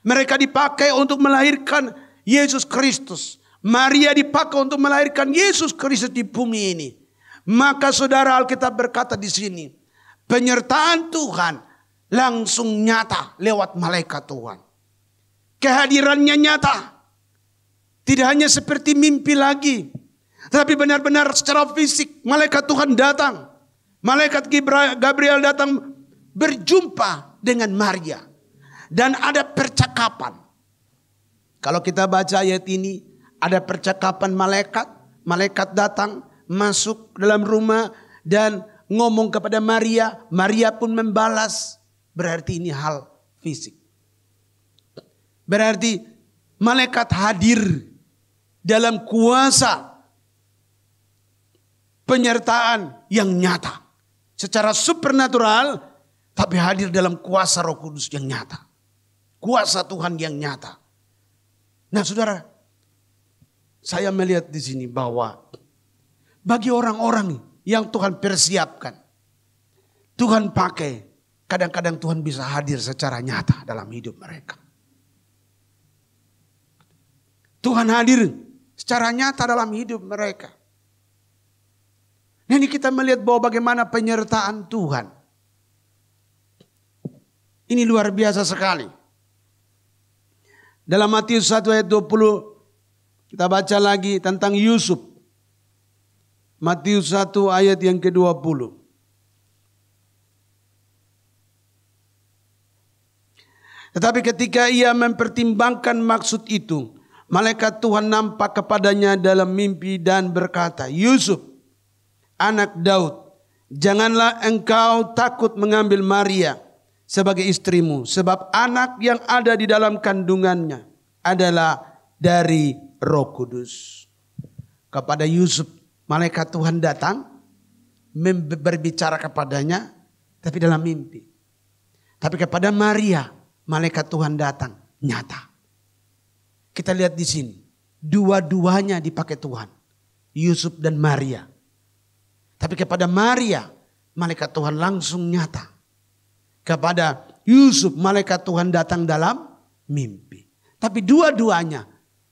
S1: Mereka dipakai untuk melahirkan Yesus Kristus. Maria dipakai untuk melahirkan Yesus Kristus di bumi ini. Maka saudara, Alkitab berkata di sini, penyertaan Tuhan langsung nyata lewat malaikat Tuhan. Kehadirannya nyata. Tidak hanya seperti mimpi lagi, tapi benar-benar secara fisik malaikat Tuhan datang. Malaikat Gabriel datang berjumpa dengan Maria. Dan ada percakapan. Kalau kita baca ayat ini, ada percakapan malaikat. Malaikat datang, masuk dalam rumah dan ngomong kepada Maria. Maria pun membalas. Berarti ini hal fisik. Berarti malaikat hadir dalam kuasa penyertaan yang nyata. Secara supernatural, tapi hadir dalam kuasa Roh Kudus yang nyata. Kuasa Tuhan yang nyata. Nah saudara, saya melihat di sini bahwa bagi orang-orang yang Tuhan persiapkan, Tuhan pakai, kadang-kadang Tuhan bisa hadir secara nyata dalam hidup mereka. Tuhan hadir secara nyata dalam hidup mereka. Nah, ini kita melihat bahwa bagaimana penyertaan Tuhan. Ini luar biasa sekali. Dalam Matius 1 ayat 20 kita baca lagi tentang Yusuf. Matius 1 ayat yang ke-20. Tetapi ketika ia mempertimbangkan maksud itu, malaikat Tuhan nampak kepadanya dalam mimpi dan berkata, "Yusuf, anak Daud, janganlah engkau takut mengambil Maria sebagai istrimu, sebab anak yang ada di dalam kandungannya adalah dari Roh Kudus." Kepada Yusuf, malaikat Tuhan datang berbicara kepadanya, tapi dalam mimpi. Tapi kepada Maria, malaikat Tuhan datang nyata. Kita lihat di sini, dua-duanya dipakai Tuhan, Yusuf dan Maria. Tapi kepada Maria, malaikat Tuhan langsung nyata. Kepada Yusuf, malaikat Tuhan datang dalam mimpi. Tapi dua-duanya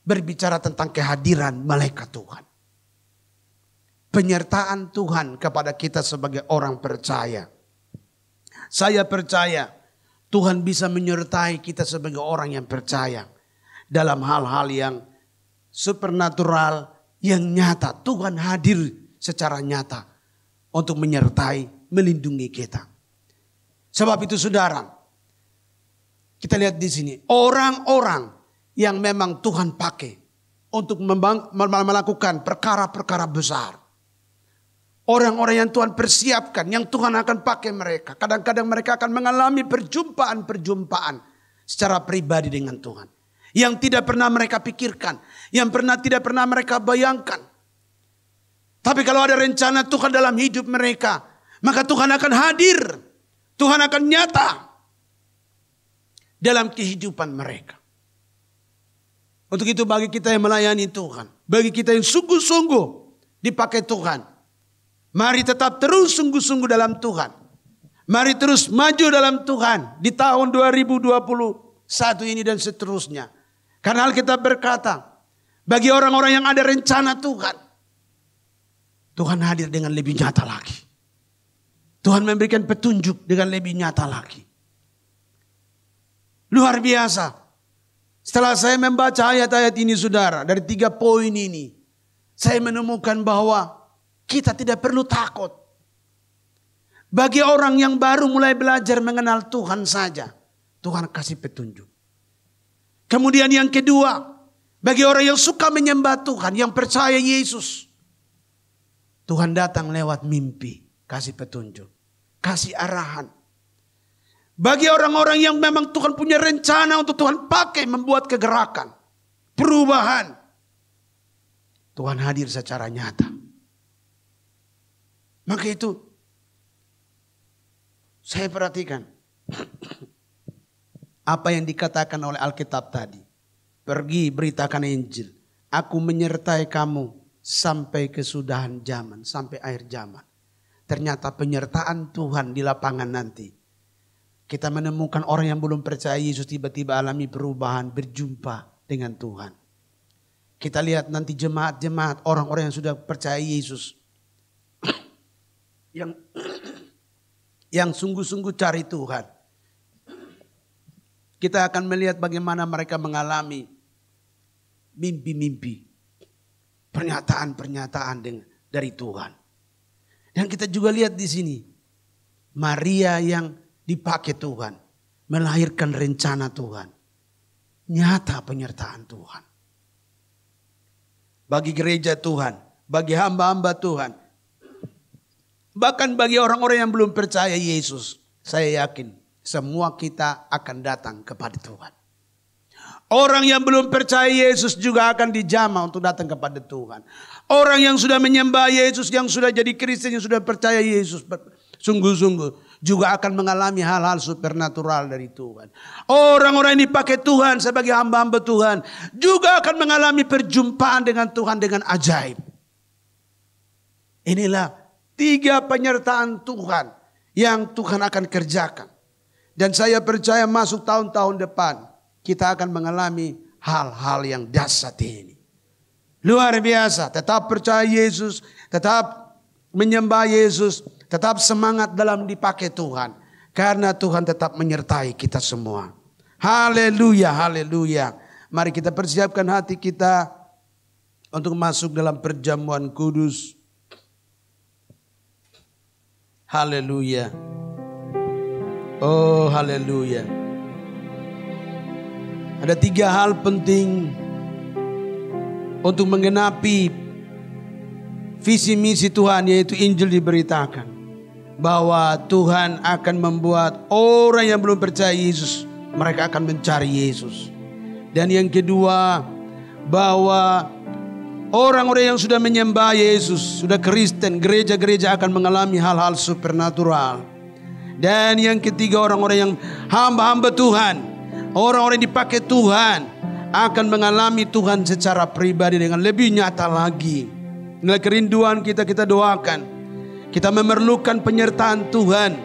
S1: berbicara tentang kehadiran malaikat Tuhan. Penyertaan Tuhan kepada kita sebagai orang percaya. Saya percaya Tuhan bisa menyertai kita sebagai orang yang percaya. Dalam hal-hal yang supernatural, yang nyata. Tuhan hadir secara nyata untuk menyertai, melindungi kita. Sebab itu saudara, kita lihat di sini. Orang-orang yang memang Tuhan pakai untuk melakukan perkara-perkara besar. Orang-orang yang Tuhan persiapkan, yang Tuhan akan pakai mereka. Kadang-kadang mereka akan mengalami perjumpaan-perjumpaan secara pribadi dengan Tuhan. Yang tidak pernah mereka pikirkan. Yang tidak pernah mereka bayangkan. Tapi kalau ada rencana Tuhan dalam hidup mereka, maka Tuhan akan hadir. Tuhan akan nyata dalam kehidupan mereka. Untuk itu bagi kita yang melayani Tuhan, bagi kita yang sungguh-sungguh dipakai Tuhan, mari tetap terus sungguh-sungguh dalam Tuhan. Mari terus maju dalam Tuhan di tahun 2021 ini dan seterusnya. Karena Alkitab berkata Bagi orang-orang yang ada rencana Tuhan, Tuhan hadir dengan lebih nyata lagi. Tuhan memberikan petunjuk dengan lebih nyata lagi. Luar biasa. Setelah saya membaca ayat-ayat ini saudara, dari 3 poin ini, saya menemukan bahwa kita tidak perlu takut. Bagi orang yang baru mulai belajar mengenal Tuhan saja, Tuhan kasih petunjuk. Kemudian yang kedua, bagi orang yang suka menyembah Tuhan, yang percaya Yesus, Tuhan datang lewat mimpi, kasih petunjuk, kasih arahan. Bagi orang-orang yang memang Tuhan punya rencana untuk Tuhan pakai membuat kegerakan, perubahan, Tuhan hadir secara nyata. Maka itu saya perhatikan apa yang dikatakan oleh Alkitab tadi. Pergi beritakan Injil. Aku menyertai kamu sampai kesudahan zaman, sampai akhir zaman. Ternyata penyertaan Tuhan di lapangan nanti. Kita menemukan orang yang belum percaya Yesus tiba-tiba alami perubahan, berjumpa dengan Tuhan. Kita lihat nanti jemaat-jemaat, orang-orang yang sudah percaya Yesus. Yang sungguh-sungguh cari Tuhan. Kita akan melihat bagaimana mereka mengalami mimpi-mimpi, pernyataan-pernyataan dari Tuhan. Dan kita juga lihat di sini, Maria yang dipakai Tuhan, melahirkan rencana Tuhan, nyata penyertaan Tuhan. Bagi gereja Tuhan, bagi hamba-hamba Tuhan, bahkan bagi orang-orang yang belum percaya Yesus, saya yakin semua kita akan datang kepada Tuhan. Orang yang belum percaya Yesus juga akan dijamah untuk datang kepada Tuhan. Orang yang sudah menyembah Yesus, yang sudah jadi Kristen, yang sudah percaya Yesus sungguh-sungguh juga akan mengalami hal-hal supernatural dari Tuhan. Orang-orang yang dipakai Tuhan sebagai hamba-hamba Tuhan juga akan mengalami perjumpaan dengan Tuhan dengan ajaib. Inilah 3 penyertaan Tuhan yang Tuhan akan kerjakan. Dan saya percaya masuk tahun-tahun depan kita akan mengalami hal-hal yang dahsyat ini. Luar biasa, tetap percaya Yesus, tetap menyembah Yesus, tetap semangat dalam dipakai Tuhan. Karena Tuhan tetap menyertai kita semua. Haleluya, haleluya. Mari kita persiapkan hati kita untuk masuk dalam perjamuan kudus. Haleluya. Oh haleluya. Ada 3 hal penting untuk menggenapi visi misi Tuhan, yaitu Injil diberitakan. Bahwa Tuhan akan membuat orang yang belum percaya Yesus, mereka akan mencari Yesus. Dan yang kedua, bahwa orang-orang yang sudah menyembah Yesus, sudah Kristen, gereja-gereja akan mengalami hal-hal supernatural. Dan yang ketiga, orang-orang yang hamba-hamba Tuhan, orang-orang yang dipakai Tuhan akan mengalami Tuhan secara pribadi dengan lebih nyata lagi. Inilah kerinduan kita doakan. Kita memerlukan penyertaan Tuhan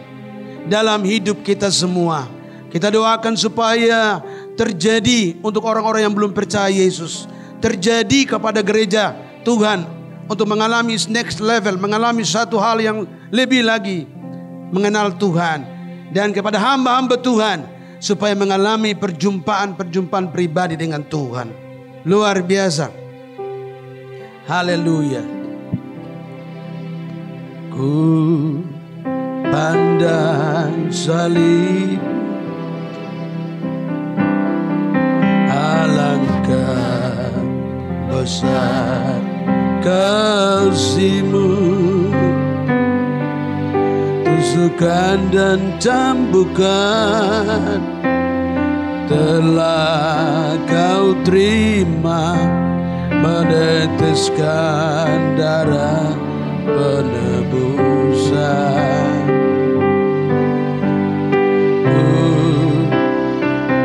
S1: dalam hidup kita semua. Kita doakan supaya terjadi untuk orang-orang yang belum percaya Yesus. Terjadi kepada gereja Tuhan untuk mengalami next level, mengalami satu hal yang lebih lagi, mengenal Tuhan. Dan kepada hamba-hamba Tuhan supaya mengalami perjumpaan-perjumpaan pribadi dengan Tuhan. Luar biasa. Haleluya. Ku pandang salib, alangkah besar kasih-Mu, tusukan dan cambukan telah Kau terima, meneteskan darah penebusan. Ku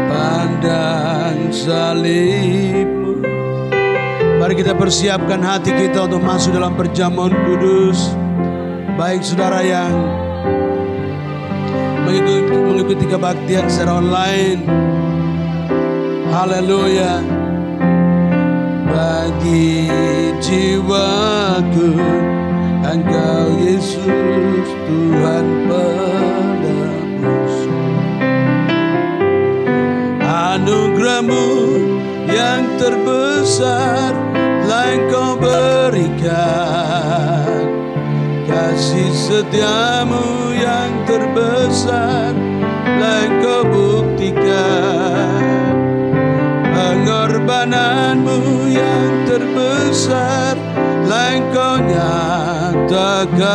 S1: pandang salib-Mu. Mari kita persiapkan hati kita untuk masuk dalam perjamuan kudus. Baik saudara yang mengikuti kebaktian secara online, haleluya, bagi jiwaku, Engkau Yesus Tuhan penebus. Anugerah-Mu yang terbesar telah Engkau berikan, kasih setia-Mu yang terbesar telah Engkau buktikan, pengorbanan-Mu yang terbesar telah Engkau nyatakan.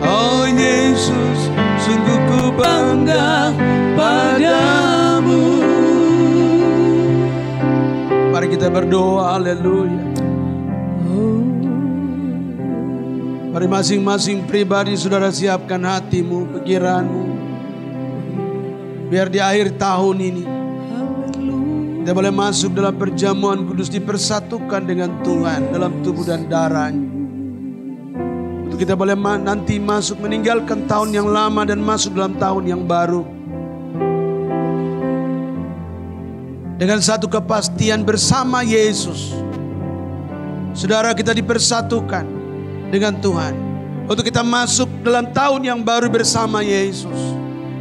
S1: Oh Yesus, sungguh ku bangga padamu. Mari kita berdoa, haleluya. Mari masing-masing pribadi saudara siapkan hatimu, pikiranmu, biar di akhir tahun ini kita boleh masuk dalam perjamuan kudus, dipersatukan dengan Tuhan dalam tubuh dan darahnya. Untuk kita boleh nanti masuk, meninggalkan tahun yang lama dan masuk dalam tahun yang baru dengan satu kepastian bersama Yesus. Saudara, kita dipersatukan dengan Tuhan untuk kita masuk dalam tahun yang baru bersama Yesus.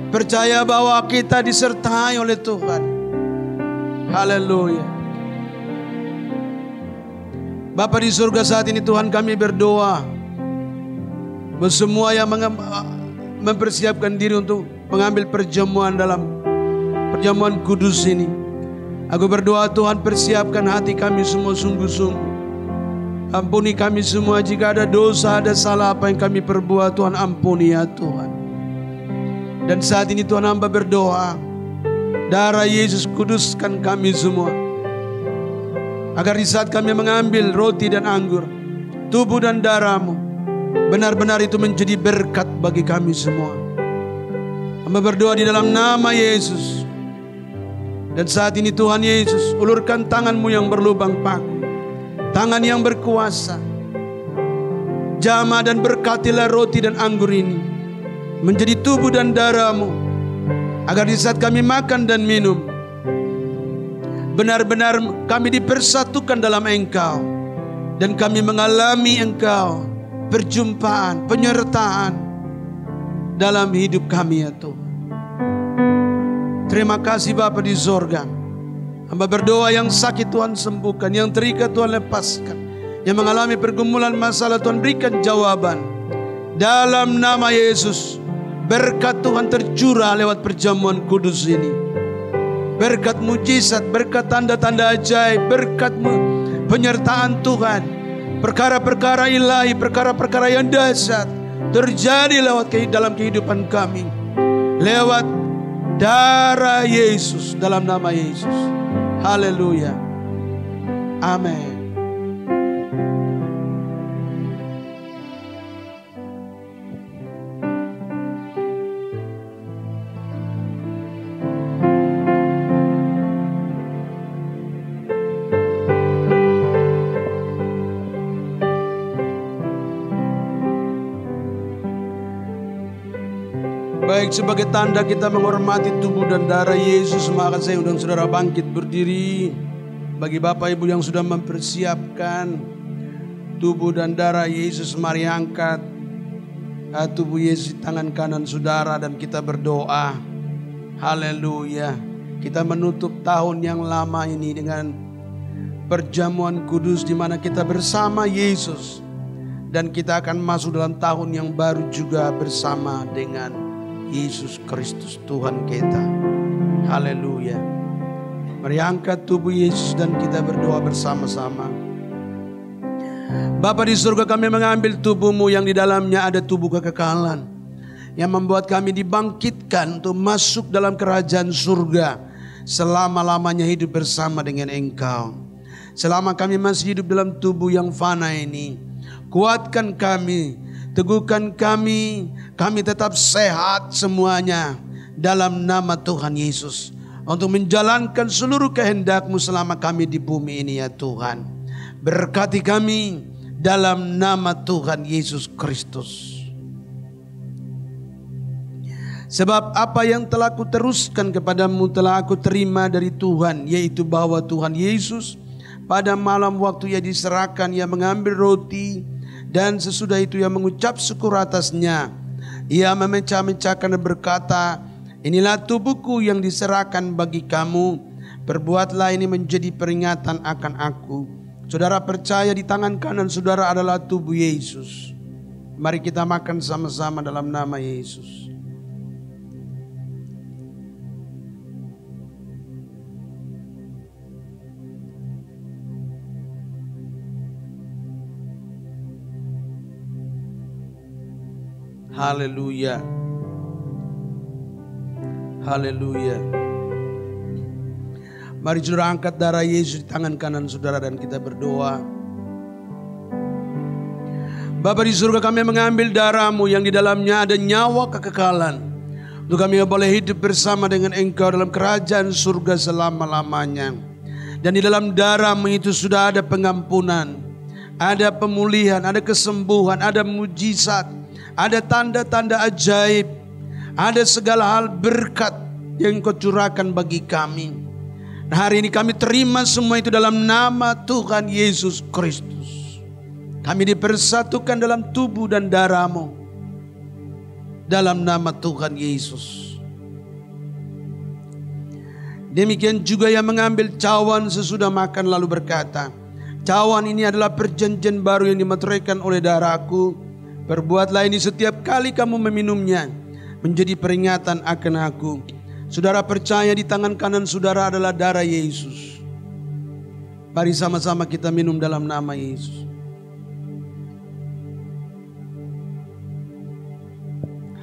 S1: Percaya bahwa kita disertai oleh Tuhan. Haleluya. Bapa di surga, saat ini Tuhan kami berdoa buat semua yang mempersiapkan diri untuk mengambil perjamuan dalam perjamuan kudus ini. Aku berdoa Tuhan, persiapkan hati kami semua sungguh-sungguh. Ampuni kami semua jika ada dosa, ada salah apa yang kami perbuat. Tuhan ampuni ya Tuhan. Dan saat ini Tuhan hamba berdoa, darah Yesus kuduskan kami semua, agar di saat kami mengambil roti dan anggur, tubuh dan darah-Mu, benar-benar itu menjadi berkat bagi kami semua. Hamba berdoa di dalam nama Yesus. Dan saat ini Tuhan Yesus, ulurkan tangan-Mu yang berlubang paku, tangan yang berkuasa. Jamah dan berkatilah roti dan anggur ini menjadi tubuh dan darah-Mu, agar di saat kami makan dan minum, benar-benar kami dipersatukan dalam Engkau, dan kami mengalami Engkau, perjumpaan, penyertaan dalam hidup kami ya Tuhan. Terima kasih Bapa di sorga. Hamba berdoa yang sakit Tuhan sembuhkan, yang terikat Tuhan lepaskan, yang mengalami pergumulan masalah Tuhan berikan jawaban. Dalam nama Yesus, berkat Tuhan tercurah lewat perjamuan kudus ini. Berkat mujizat, berkat tanda-tanda ajaib, berkat penyertaan Tuhan. Perkara-perkara ilahi, perkara-perkara yang dahsyat terjadi lewat dalam kehidupan kami. Lewat darah Yesus, dalam nama Yesus. Haleluya. Amin. Baik, sebagai tanda kita menghormati tubuh dan darah Yesus, maka saya undang saudara bangkit berdiri. Bagi Bapak Ibu yang sudah mempersiapkan tubuh dan darah Yesus, mari angkat tubuh Yesus di tangan kanan saudara dan kita berdoa. Haleluya. Kita menutup tahun yang lama ini dengan perjamuan kudus di mana kita bersama Yesus, dan kita akan masuk dalam tahun yang baru juga bersama dengan Yesus Kristus Tuhan kita. Haleluya. Mari angkat tubuh Yesus dan kita berdoa bersama-sama. Bapa di surga, kami mengambil tubuh-Mu yang di dalamnya ada tubuh kekekalan, yang membuat kami dibangkitkan untuk masuk dalam kerajaan surga, selama-lamanya hidup bersama dengan Engkau. Selama kami masih hidup dalam tubuh yang fana ini, kuatkan kami, teguhkan kami, kami tetap sehat semuanya dalam nama Tuhan Yesus, untuk menjalankan seluruh kehendak-Mu selama kami di bumi ini ya Tuhan. Berkati kami dalam nama Tuhan Yesus Kristus. Sebab apa yang telah kuteruskan kepadamu telah aku terima dari Tuhan, yaitu bahwa Tuhan Yesus Pada malam waktu ia diserahkan, ia mengambil roti, dan sesudah itu ia mengucap syukur atasnya. Ia memecah-mecahkan dan berkata, inilah tubuhku yang diserahkan bagi kamu. Perbuatlah ini menjadi peringatan akan aku. Saudara percaya di tangan kanan saudara adalah tubuh Yesus. Mari kita makan sama-sama dalam nama Yesus. Haleluya. Haleluya. Mari saudara angkat darah Yesus di tangan kanan saudara dan kita berdoa. Bapa di surga, kami mengambil darah-Mu yang di dalamnya ada nyawa kekekalan. Untuk kami boleh hidup bersama dengan Engkau dalam kerajaan surga selama-lamanya. Dan di dalam darah-Mu itu sudah ada pengampunan, ada pemulihan, ada kesembuhan, ada mujizat, ada tanda-tanda ajaib, ada segala hal berkat yang Kau curahkan bagi kami. Nah, hari ini kami terima semua itu dalam nama Tuhan Yesus Kristus. Kami dipersatukan dalam tubuh dan darah-Mu dalam nama Tuhan Yesus. Demikian juga yang mengambil cawan sesudah makan lalu berkata, cawan ini adalah perjanjian baru yang dimeteraikan oleh darahku. Perbuatlah ini setiap kali kamu meminumnya menjadi peringatan akan aku. Saudara percaya di tangan kanan saudara adalah darah Yesus. Mari sama-sama kita minum dalam nama Yesus.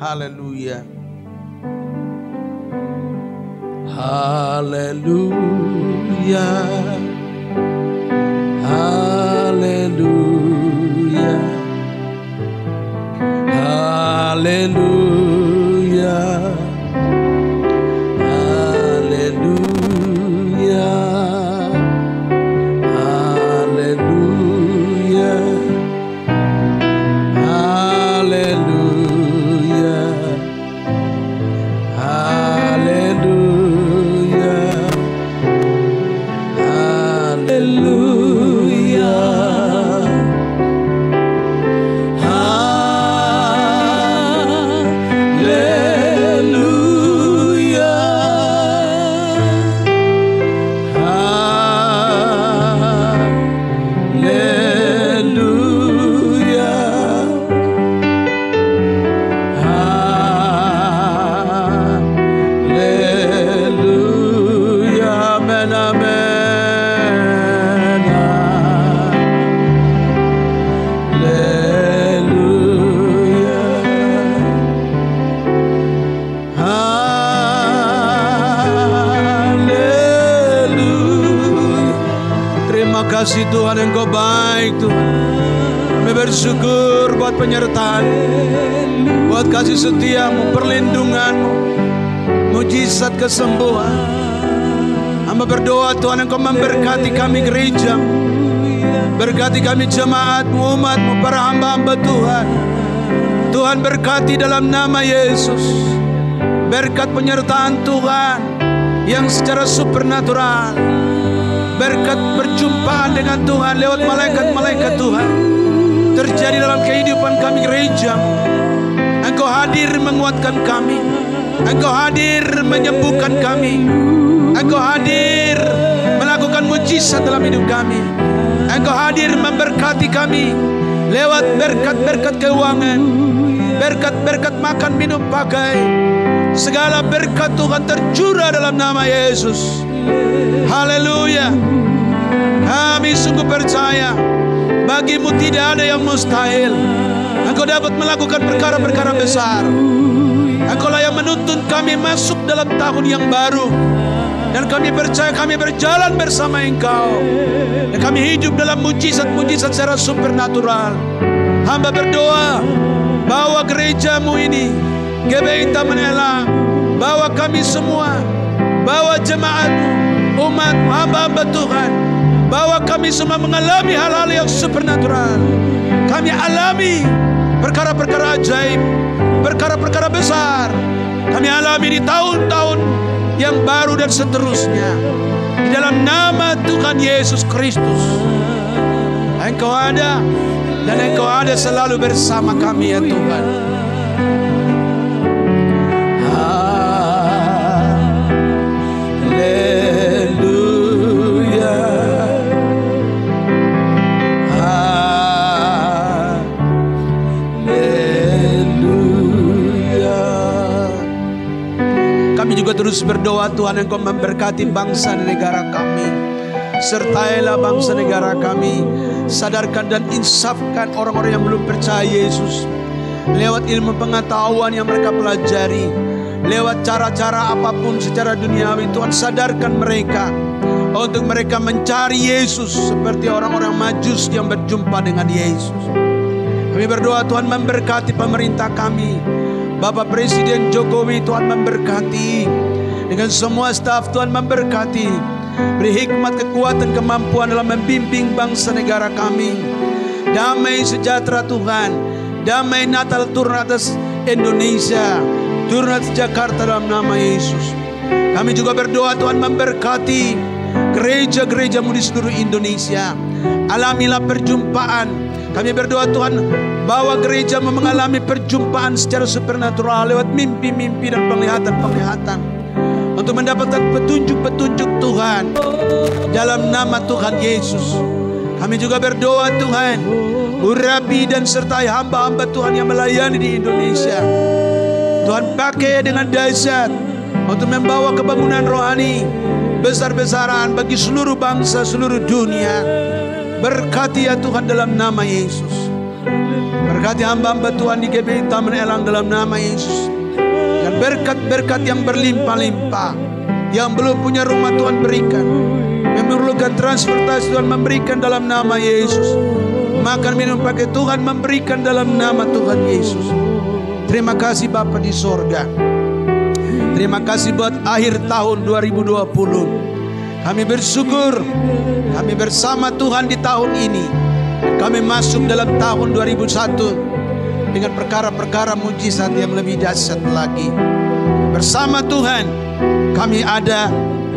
S1: Haleluya. Haleluya. Haleluya. Haleluya. Haleluya. Haleluya. Haleluya. Haleluya. Haleluya. Kasih Tuhan, Engkau baik Tuhan. Kami bersyukur buat penyertaan, buat kasih setiamu, perlindunganmu, mujizat kesembuhan. Hamba berdoa Tuhan, Engkau memberkati kami gereja, berkati kami jemaatmu, umatmu, para hamba-hamba Tuhan. Tuhan berkati dalam nama Yesus. Berkat penyertaan Tuhan yang secara supernatural, berkat perjumpaan dengan Tuhan lewat malaikat-malaikat Tuhan terjadi dalam kehidupan kami gereja. Engkau hadir menguatkan kami, Engkau hadir menyembuhkan kami, Engkau hadir melakukan mujizat dalam hidup kami, Engkau hadir memberkati kami lewat berkat-berkat keuangan, berkat-berkat makan minum pakai. Segala berkat Tuhan tercurah dalam nama Yesus. Haleluya. Kami sungguh percaya bagimu tidak ada yang mustahil. Engkau dapat melakukan perkara-perkara besar. Engkaulah yang menuntun kami masuk dalam tahun yang baru. Dan kami percaya kami berjalan bersama Engkau. Dan kami hidup dalam mujizat-mujizat secara supernatural. Hamba berdoa, bawa gerejamu ini, GBI Tamenela, bawa kami semua, bawa jemaatmu, umatmu, hamba-hamba Tuhan, bawa kami semua mengalami hal-hal yang supernatural. Kami alami perkara-perkara ajaib, perkara-perkara besar. Kami alami di tahun-tahun yang baru dan seterusnya. Di dalam nama Tuhan Yesus Kristus. Engkau ada dan Engkau ada selalu bersama kami ya Tuhan. Kami juga terus berdoa Tuhan, Engkau memberkati bangsa dan negara kami. Sertailah bangsa negara kami. Sadarkan dan insafkan orang-orang yang belum percaya Yesus. Lewat ilmu pengetahuan yang mereka pelajari. Lewat cara-cara apapun secara duniawi, Tuhan sadarkan mereka. Untuk mereka mencari Yesus seperti orang-orang Majus yang berjumpa dengan Yesus. Kami berdoa Tuhan memberkati pemerintah kami. Bapak Presiden Jokowi Tuhan memberkati. Dengan semua staf Tuhan memberkati. Beri hikmat, kekuatan, kemampuan dalam membimbing bangsa negara kami. Damai sejahtera Tuhan. Damai Natal turun atas Indonesia. Turun atas Jakarta dalam nama Yesus. Kami juga berdoa Tuhan memberkati gereja-gerejamu di seluruh Indonesia. Alamilah perjumpaan. Kami berdoa Tuhan, bahwa gereja mengalami perjumpaan secara supernatural lewat mimpi-mimpi dan penglihatan-penglihatan. Untuk mendapatkan petunjuk-petunjuk Tuhan dalam nama Tuhan Yesus. Kami juga berdoa Tuhan, urapi dan sertai hamba-hamba Tuhan yang melayani di Indonesia. Tuhan pakai dengan dahsyat untuk membawa kebangunan rohani besar-besaran bagi seluruh bangsa, seluruh dunia. Berkati ya Tuhan dalam nama Yesus. Berkati hamba-hamba Tuhan di GBI Taman Elang dalam nama Yesus. Dan berkat-berkat yang berlimpah-limpah. Yang belum punya rumah Tuhan berikan. Memerlukan transportasi Tuhan memberikan dalam nama Yesus. Makan minum pakai Tuhan memberikan dalam nama Tuhan Yesus. Terima kasih Bapa di sorga. Terima kasih buat akhir tahun 2020. Kami bersyukur, kami bersama Tuhan di tahun ini. Kami masuk dalam tahun 2001 dengan perkara-perkara mujizat yang lebih dahsyat lagi. Bersama Tuhan, kami ada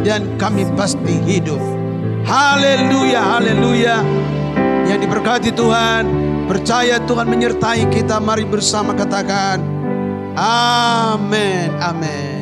S1: dan kami pasti hidup. Haleluya, haleluya. Yang diberkati Tuhan, percaya Tuhan menyertai kita. Mari bersama katakan, amin, amin.